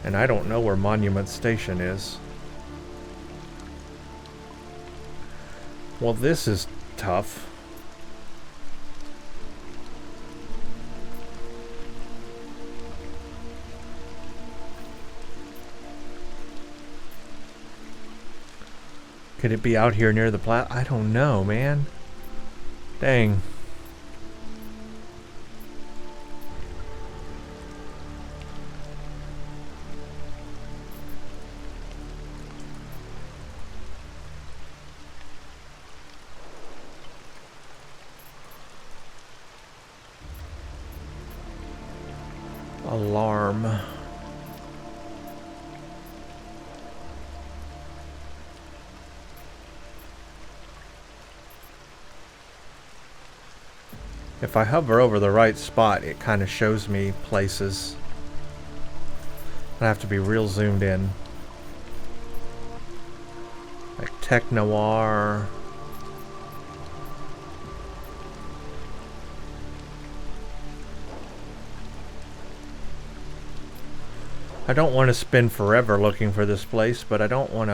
Speaker 1: And I don't know where Monument Station is. Well, this is tough. Could it be out here near the plat? I don't know, man. Dang. Alarm. If I hover over the right spot, it kind of shows me places. I have to be real zoomed in. Like Tech Noir. I don't want to spend forever looking for this place, but I don't want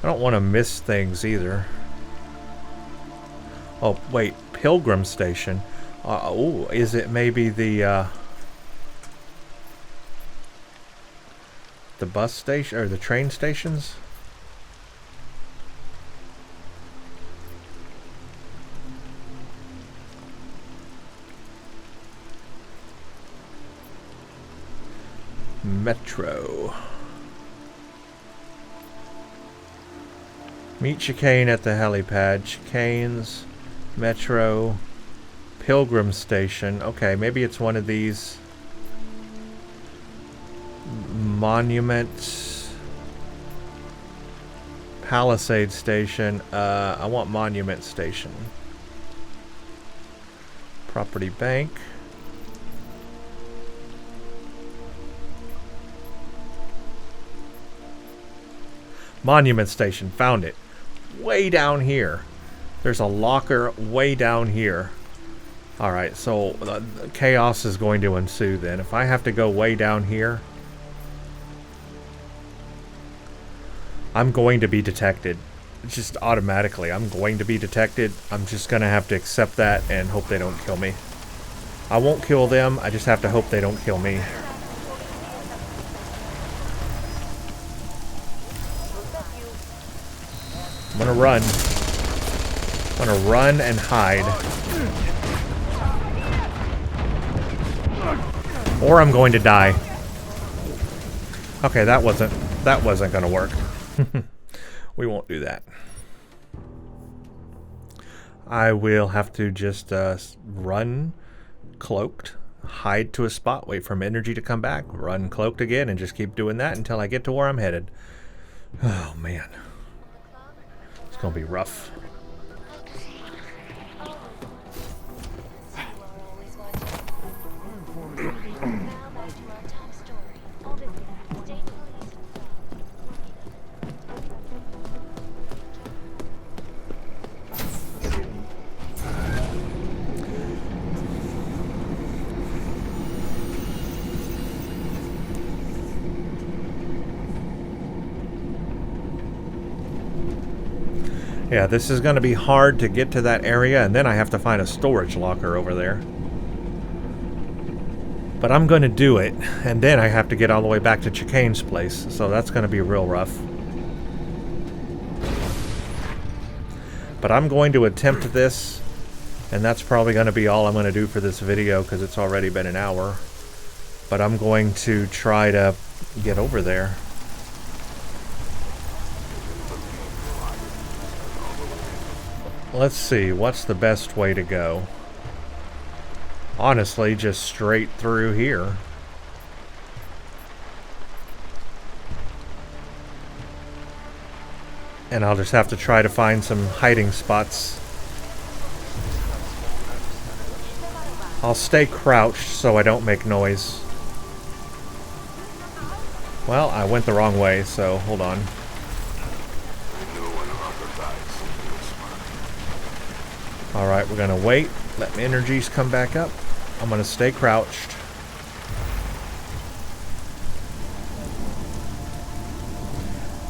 Speaker 1: to miss things either. Oh, wait, Pilgrim Station. Oh, is it maybe the bus station or the train stations? Metro. Meet Chicane at the helipad. Chicane's Metro, Pilgrim Station. Okay, maybe it's one of these. Monument, Palisade Station. I want Monument Station. Property Bank. Monument Station. Found it. Way down here. There's a locker way down here. Alright, so chaos is going to ensue then. If I have to go way down here, I'm going to be detected. Just automatically. I'm going to be detected. I'm just going to have to accept that and hope they don't kill me. I won't kill them. I just have to hope they don't kill me. I'm gonna run. I'm gonna run and hide. Or I'm going to die. Okay, that wasn't gonna work. We won't do that. I will have to just run cloaked, hide to a spot, wait for my energy to come back, run cloaked again, and just keep doing that until I get to where I'm headed. Oh man. It's gonna be rough. Yeah, this is going to be hard to get to that area, and then I have to find a storage locker over there. But I'm going to do it, and then I have to get all the way back to Chicane's place, so that's going to be real rough. But I'm going to attempt this, and that's probably going to be all I'm going to do for this video, because it's already been an hour. But I'm going to try to get over there. Let's see, what's the best way to go? Honestly, just straight through here. And I'll just have to try to find some hiding spots. I'll stay crouched so I don't make noise. Well, I went the wrong way, so hold on. Alright, we're gonna wait, let my energies come back up. I'm gonna stay crouched.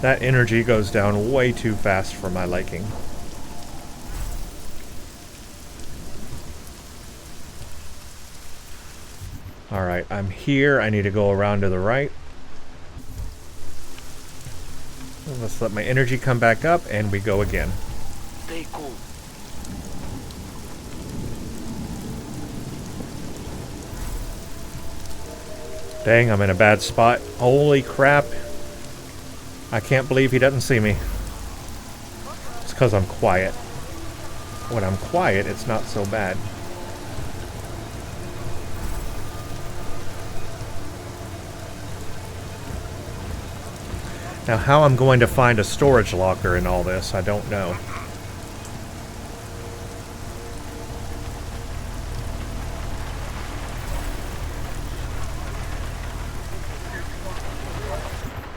Speaker 1: That energy goes down way too fast for my liking. Alright, I'm here. I need to go around to the right. Let's let my energy come back up and we go again.
Speaker 20: Stay cool.
Speaker 1: Dang, I'm in a bad spot. Holy crap. I can't believe he doesn't see me. It's because I'm quiet. When I'm quiet, it's not so bad. Now, how I'm going to find a storage locker in all this, I don't know.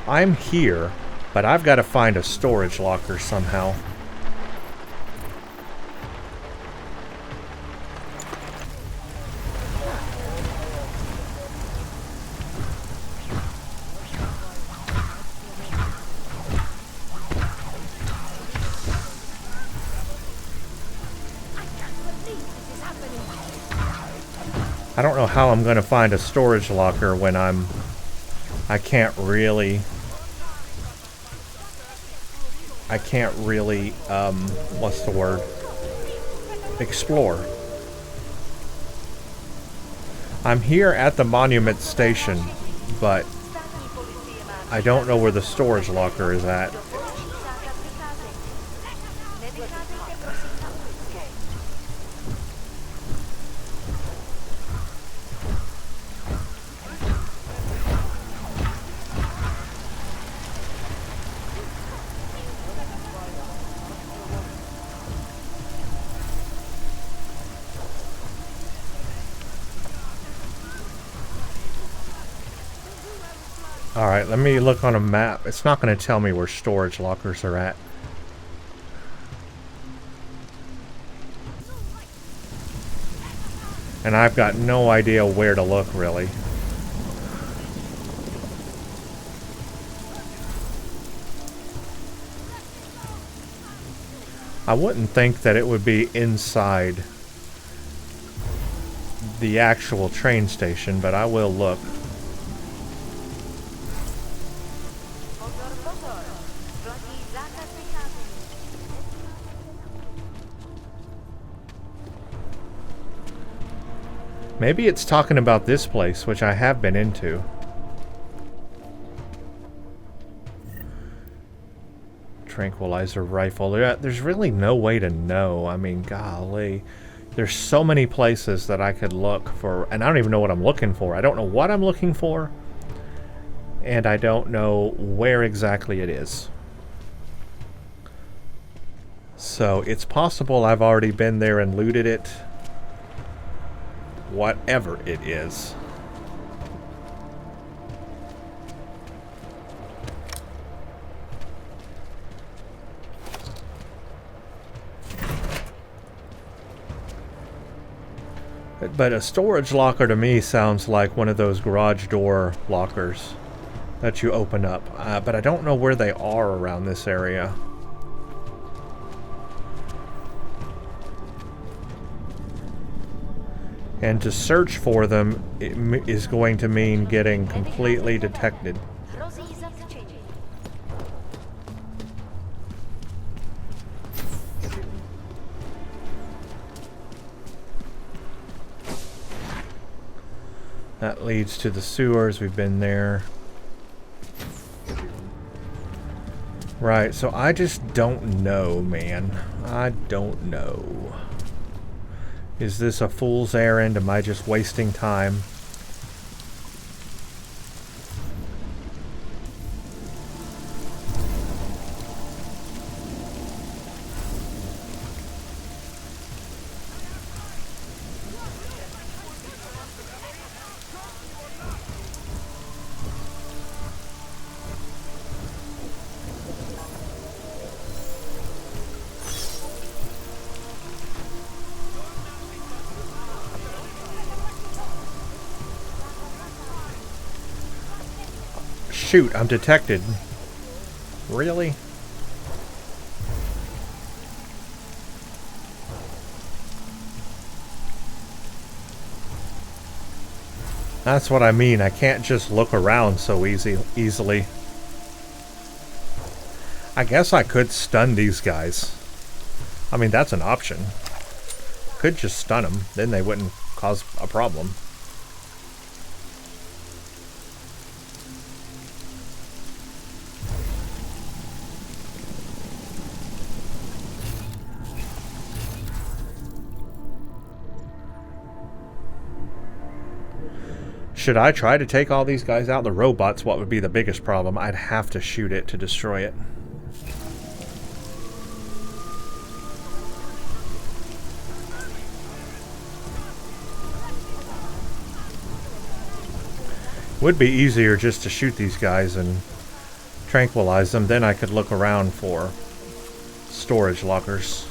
Speaker 1: I'm here, but I've got to find a storage locker somehow. I don't know how I'm going to find a storage locker when I can't really, what's the word? Explore. I'm here at the monument station, but I don't know where the storage locker is at. Alright, let me look on a map. It's not going to tell me where storage lockers are at. And I've got no idea where to look, really. I wouldn't think that it would be inside the actual train station, but I will look. Maybe it's talking about this place, which I have been into. Tranquilizer rifle. There's really no way to know. I mean, golly. There's so many places that I could look for, and I don't even know what I'm looking for. I don't know what I'm looking for, and I don't know where exactly it is. So it's possible I've already been there and looted it. Whatever it is. But a storage locker to me sounds like one of those garage door lockers that you open up. But I don't know where they are around this area. And to search for them is going to mean getting completely detected. That leads to the sewers. We've been there. Right, so I just don't know, man. I don't know. Is this a fool's errand? Am I just wasting time? Shoot, I'm detected. Really? That's what I mean. I can't just look around so easily. I guess I could stun these guys. I mean, that's an option. Could just stun them, then they wouldn't cause a problem. should I try to take all these guys out? The robots, what would be the biggest problem? I'd have to shoot it to destroy it. Would be easier just to shoot these guys and tranquilize them. Then I could look around for storage lockers.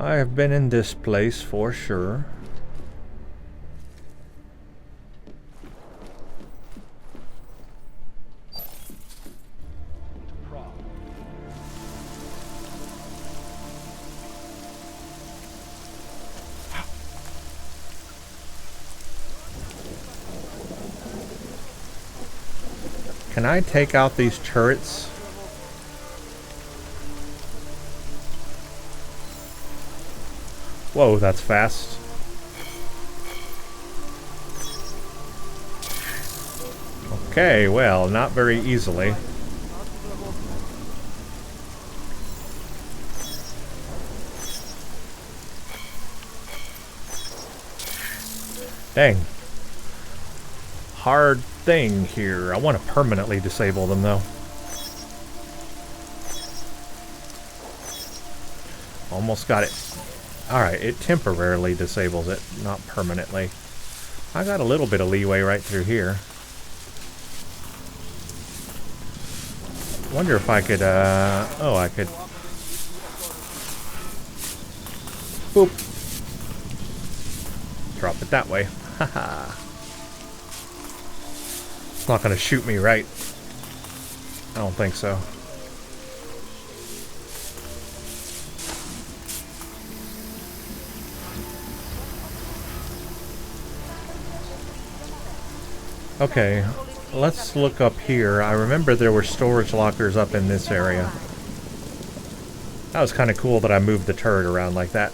Speaker 1: I have been in this place for sure. Can I take out these turrets? Whoa, that's fast. Okay, well, not very easily. Dang. Hard thing here. I want to permanently disable them, though. Almost got it. Alright, it temporarily disables it, not permanently. I got a little bit of leeway right through here. Wonder if I could, oh, I could... Boop. Drop it that way. Haha. It's not gonna shoot me, right? I don't think so. Okay, let's look up here. I remember there were storage lockers up in this area. That was kind of cool that I moved the turret around like that.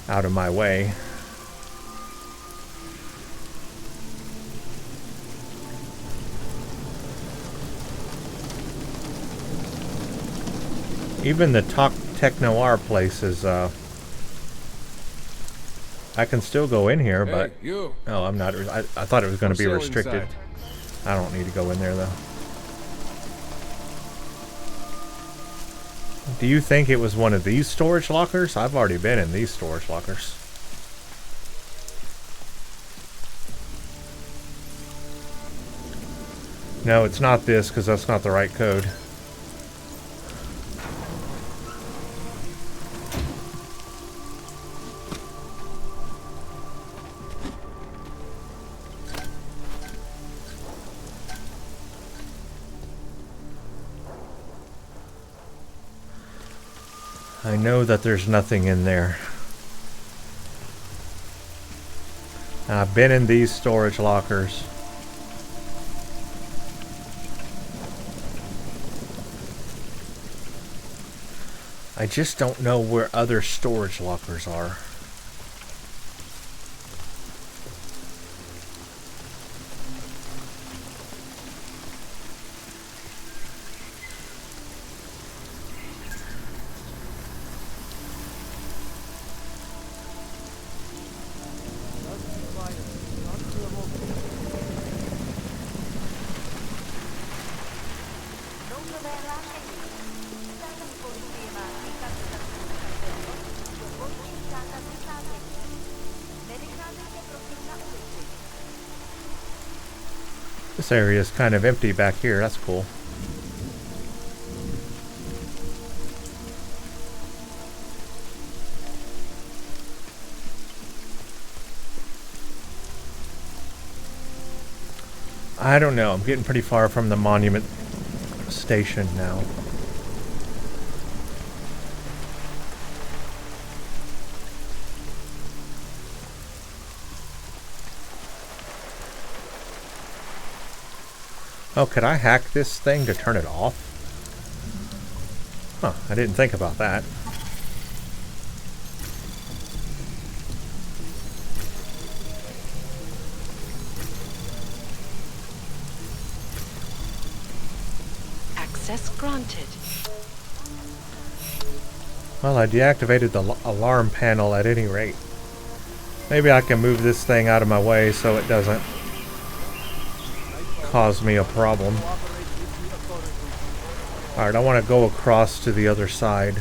Speaker 1: Out of my way. Even the Tech Noir place is, I can still go in here, but...
Speaker 2: Hey, you.
Speaker 1: Oh, I'm not... I thought it was going to be
Speaker 2: still
Speaker 1: restricted.
Speaker 2: inside.
Speaker 1: I don't need to go in there, though. Do you think it was one of these storage lockers? I've already been in these storage lockers. No, it's not this, because that's not the right code. I know that there's nothing in there. I've been in these storage lockers. I just don't know where other storage lockers are. This area is kind of empty back here. That's cool. I don't know. I'm getting pretty far from the monument station now. Oh, could I hack this thing to turn it off? Huh, I didn't think about that.
Speaker 11: Access granted.
Speaker 1: Well, I deactivated the alarm panel at any rate. Maybe I can move this thing out of my way so it doesn't cause me a problem. Alright, I want to go across to the other side.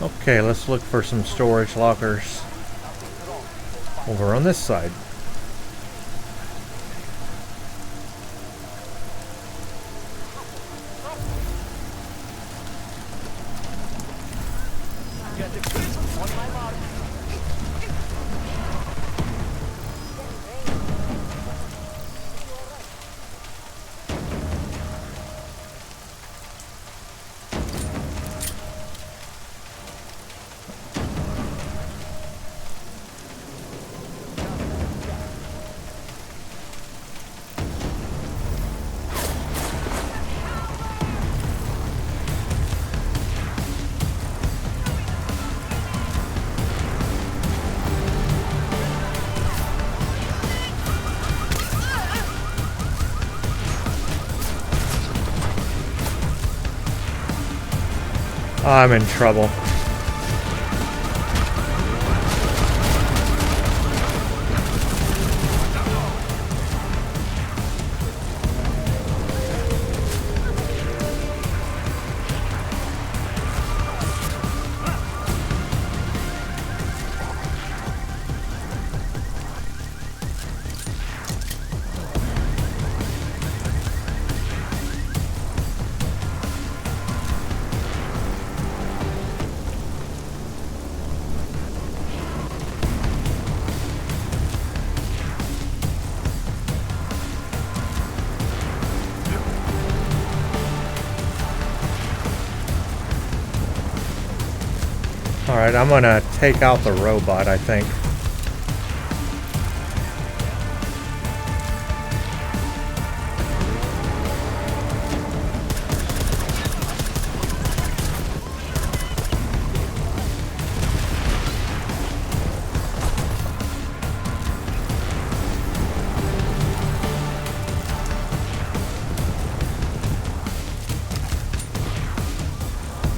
Speaker 1: Okay, let's look for some storage lockers over on this side. I'm in trouble. Alright, I'm gonna take out the robot, I think.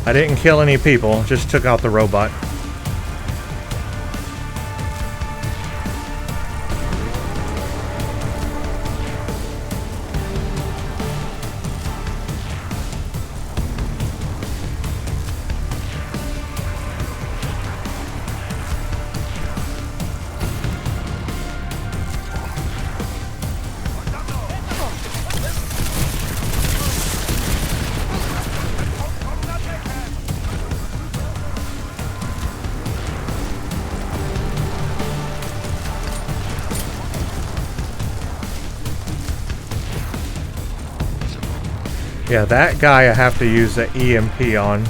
Speaker 1: I didn't kill any people, just took out the robot. Yeah, that guy I have to use the EMP on.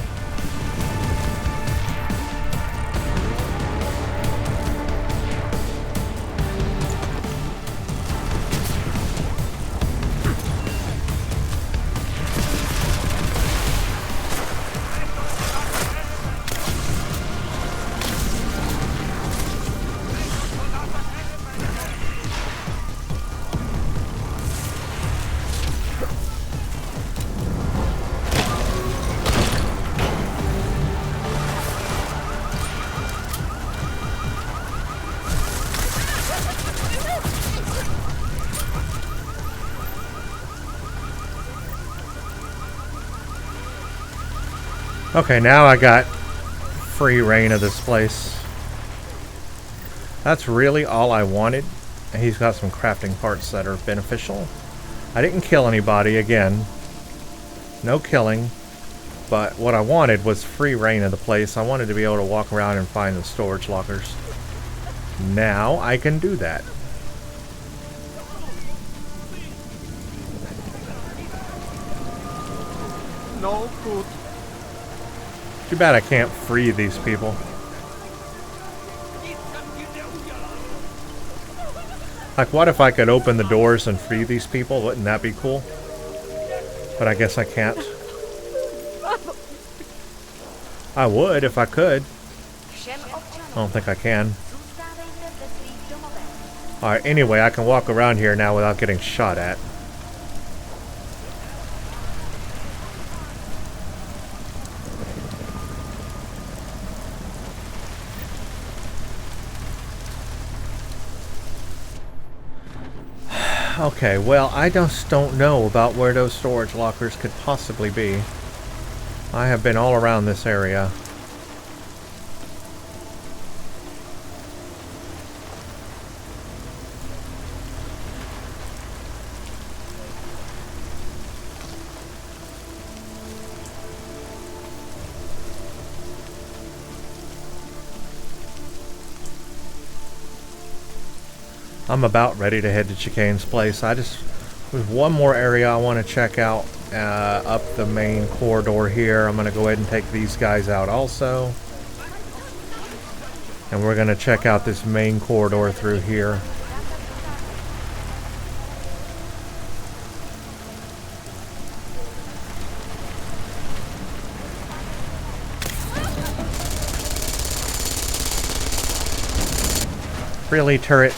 Speaker 1: Okay, now I got free reign of this place. That's really all I wanted. He's got some crafting parts that are beneficial. I didn't kill anybody again. No killing. but what I wanted was free reign of the place. I wanted to be able to walk around and find the storage lockers. Now I can do that.
Speaker 19: No good.
Speaker 1: Too bad I can't free these people. Like, what if I could open the doors and free these people? Wouldn't that be cool? But I guess I can't. I would if I could. I don't think I can. Alright, anyway, I can walk around here now without getting shot at. Okay, well, I just don't know about where those storage lockers could possibly be. I have been all around this area. I'm about ready to head to Chicane's place. There's one more area I want to check out up the main corridor here. I'm going to go ahead and take these guys out also. And we're going to check out this main corridor through here. Really, turret?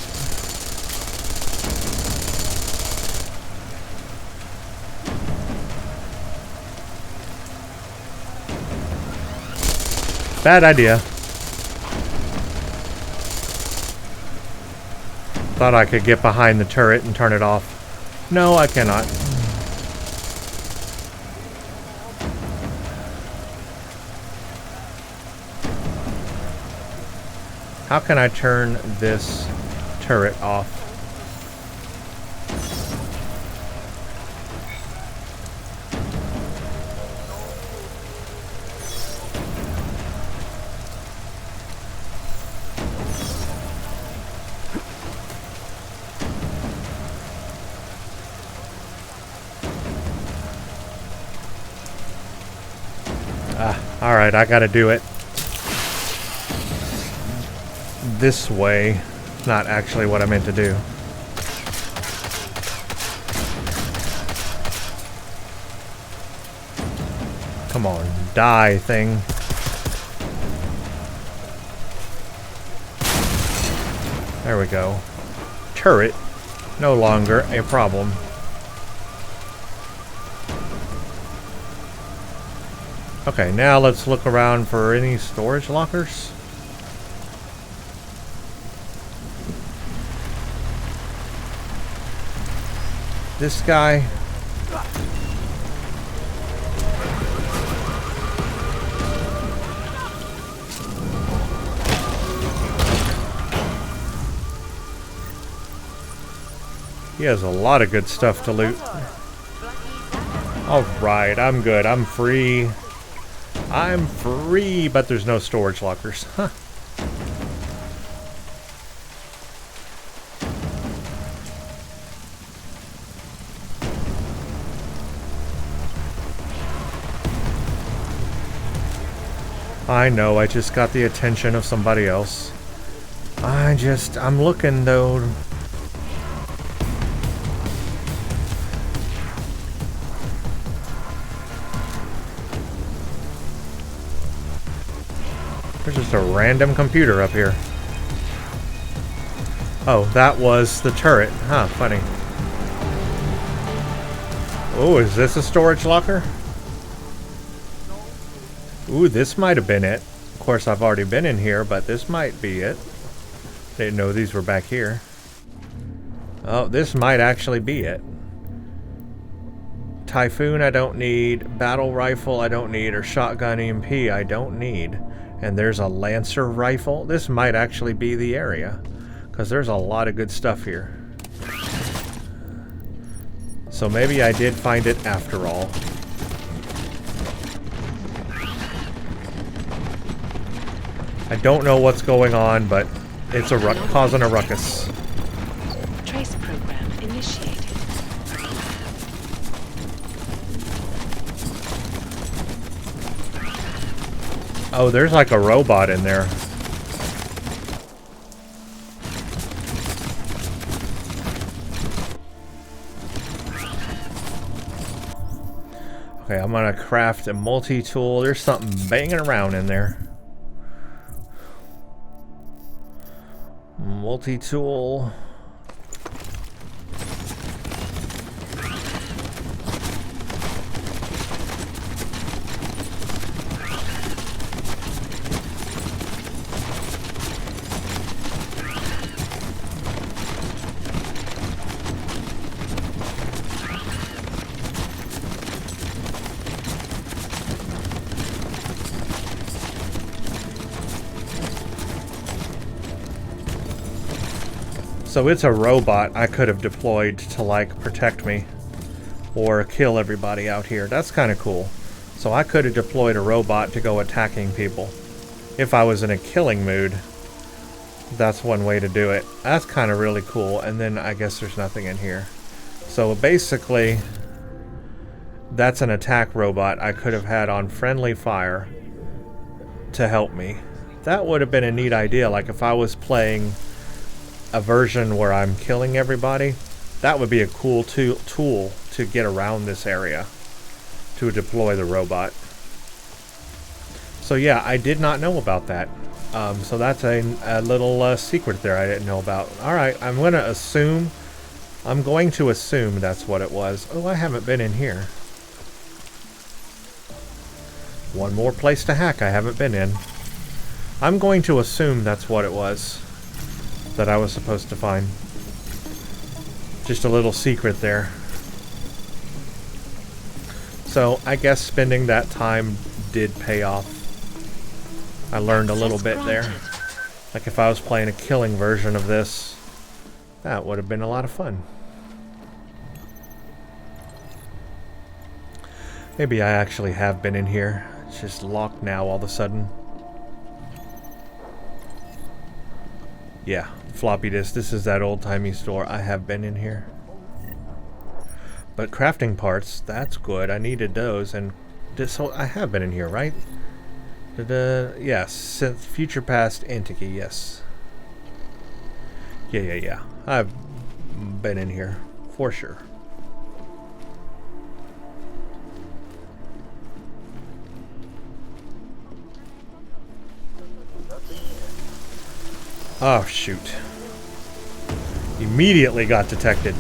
Speaker 1: Bad idea. Thought I could get behind the turret and turn it off. No, I cannot. How can I turn this turret off? Alright, I gotta do it this way. Not actually what I meant to do. Come on, die, thing. There we go. Turret, no longer a problem. Okay, now let's look around for any storage lockers. This guy. He has a lot of good stuff to loot. Alright, I'm good. I'm free. I'm free, but there's no storage lockers. Huh. I know, I just got the attention of somebody else. I'm looking though. There's just a random computer up here. Oh, that was the turret. Huh, funny. Oh, is this a storage locker? Ooh, this might have been it. Of course, I've already been in here, but this might be it. Didn't know these were back here. Oh, this might actually be it. Typhoon I don't need. Battle rifle I don't need. Or shotgun EMP I don't need. And there's a Lancer rifle. This might actually be the area, because there's a lot of good stuff here. So maybe I did find it after all. I don't know what's going on, but it's causing a ruckus.
Speaker 11: Trace program initiated.
Speaker 1: Oh, there's like a robot in there. Okay, I'm gonna craft a multi-tool. There's something banging around in there. Multi-tool. So it's a robot I could have deployed to, like, protect me or kill everybody out here. That's kind of cool. So I could have deployed a robot to go attacking people. If I was in a killing mood, that's one way to do it. That's kind of really cool. And then I guess there's nothing in here. So basically, that's an attack robot I could have had on friendly fire to help me. That would have been a neat idea. Like if I was playing a version where I'm killing everybody, that would be a cool tool to get around this area, to deploy the robot. So yeah, I did not know about that. So that's a little secret there I didn't know about. Alright, I'm going to assume that's what it was. Oh, I haven't been in here. One more place to hack I haven't been in. I'm going to assume that's what it was that I was supposed to find. Just a little secret there. So I guess spending that time did pay off. I learned a little bit there. Like if I was playing a killing version of this, that would have been a lot of fun. Maybe I actually have been in here. It's just locked now all of a sudden. Yeah, floppy disk. This is that old-timey store. I have been in here. But crafting parts, that's good. I needed those, and so I have been in here, right? Yes, since future past entity, yes. Yeah. I've been in here, for sure. Oh, shoot. Immediately got detected.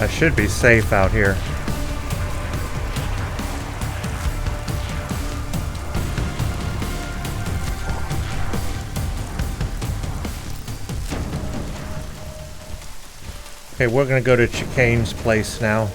Speaker 1: I should be safe out here. Okay, we're gonna go to Chicane's place now.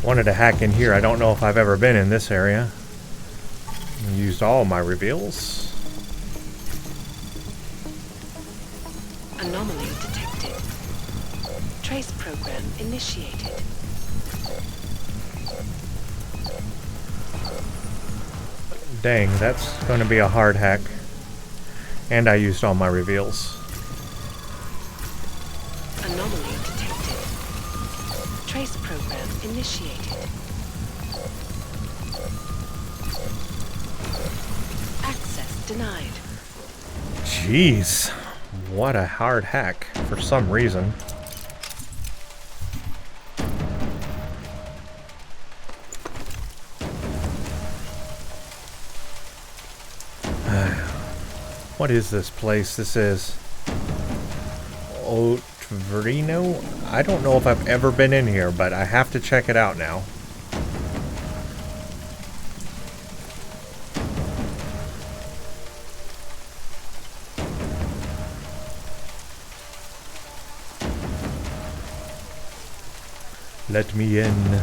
Speaker 1: Wanted to hack in here. I don't know if I've ever been in this area. Used all my reveals.
Speaker 11: Anomaly detected. Trace program initiated.
Speaker 1: Dang, that's going to be a hard hack. And I used all my reveals.
Speaker 11: Anomaly detected. Trace program initiated. Access denied.
Speaker 1: Jeez, what a hard hack for some reason. What is this place? This is Otverino? I don't know if I've ever been in here, but I have to check it out now. Let me in.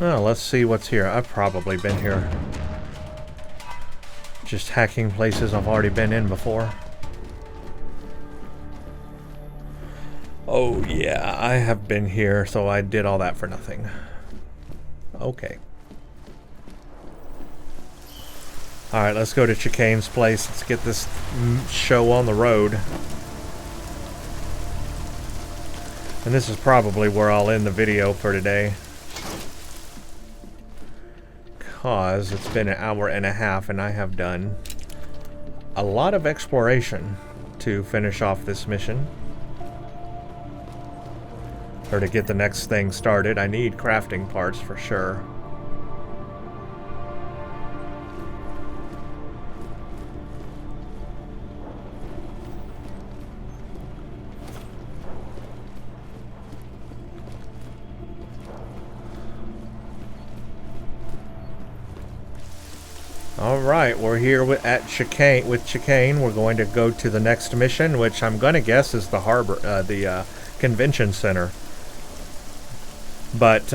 Speaker 1: Oh, let's see what's here. I've probably been here. Just hacking places I've already been in before. Oh yeah, I have been here, so I did all that for nothing. Okay. Alright, let's go to Chicane's place. Let's get this show on the road. And this is probably where I'll end the video for today. Because it's been an hour and a half and I have done a lot of exploration to finish off this mission. Or to get the next thing started. I need crafting parts for sure. Alright, we're here at Chicane. With Chicane, we're going to go to the next mission, which I'm going to guess is the harbor, the convention center. But,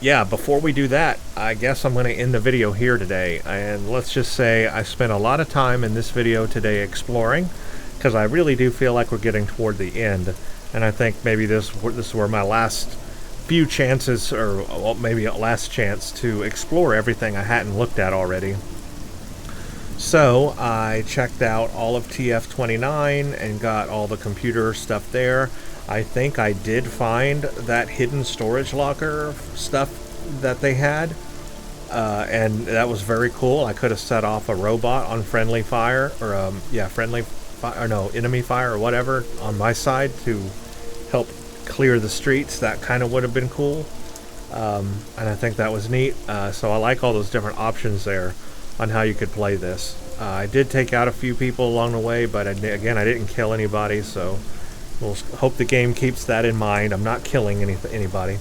Speaker 1: yeah, before we do that, I guess I'm going to end the video here today. And let's just say I spent a lot of time in this video today exploring, because I really do feel like we're getting toward the end. And I think maybe this is where my last few chances, or well, maybe a last chance to explore everything I hadn't looked at already. So I checked out all of TF29 and got all the computer stuff there. I think I did find that hidden storage locker stuff that they had, and that was very cool. I could have set off a robot on friendly fire, or enemy fire or whatever on my side to help clear the streets. That kind of would have been cool, and I think that was neat. So I like all those different options there on how you could play this. I did take out a few people along the way, but again, I didn't kill anybody, so we'll hope the game keeps that in mind. I'm not killing anybody.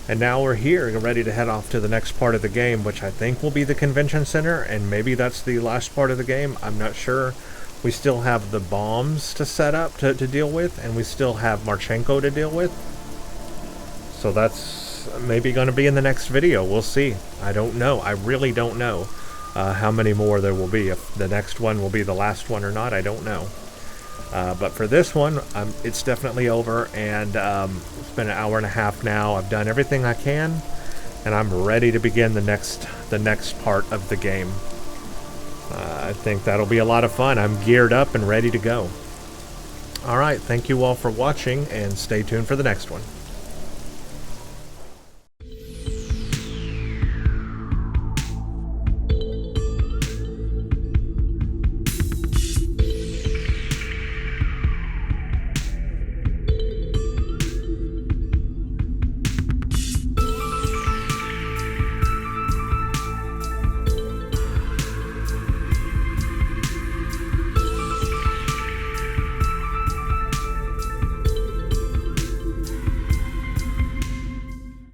Speaker 1: And now we're here, ready to head off to the next part of the game, which I think will be the convention center, and maybe that's the last part of the game. I'm not sure. We still have the bombs to set up to deal with, and we still have Marchenko to deal with. So that's maybe going to be in the next video. We'll see. I don't know. I really don't know how many more there will be. If the next one will be the last one or not, I don't know. But for this one, it's definitely over, and it's been an hour and a half now. I've done everything I can, and I'm ready to begin the next part of the game. I think that'll be a lot of fun. I'm geared up and ready to go. Alright, thank you all for watching, and stay tuned for the next one.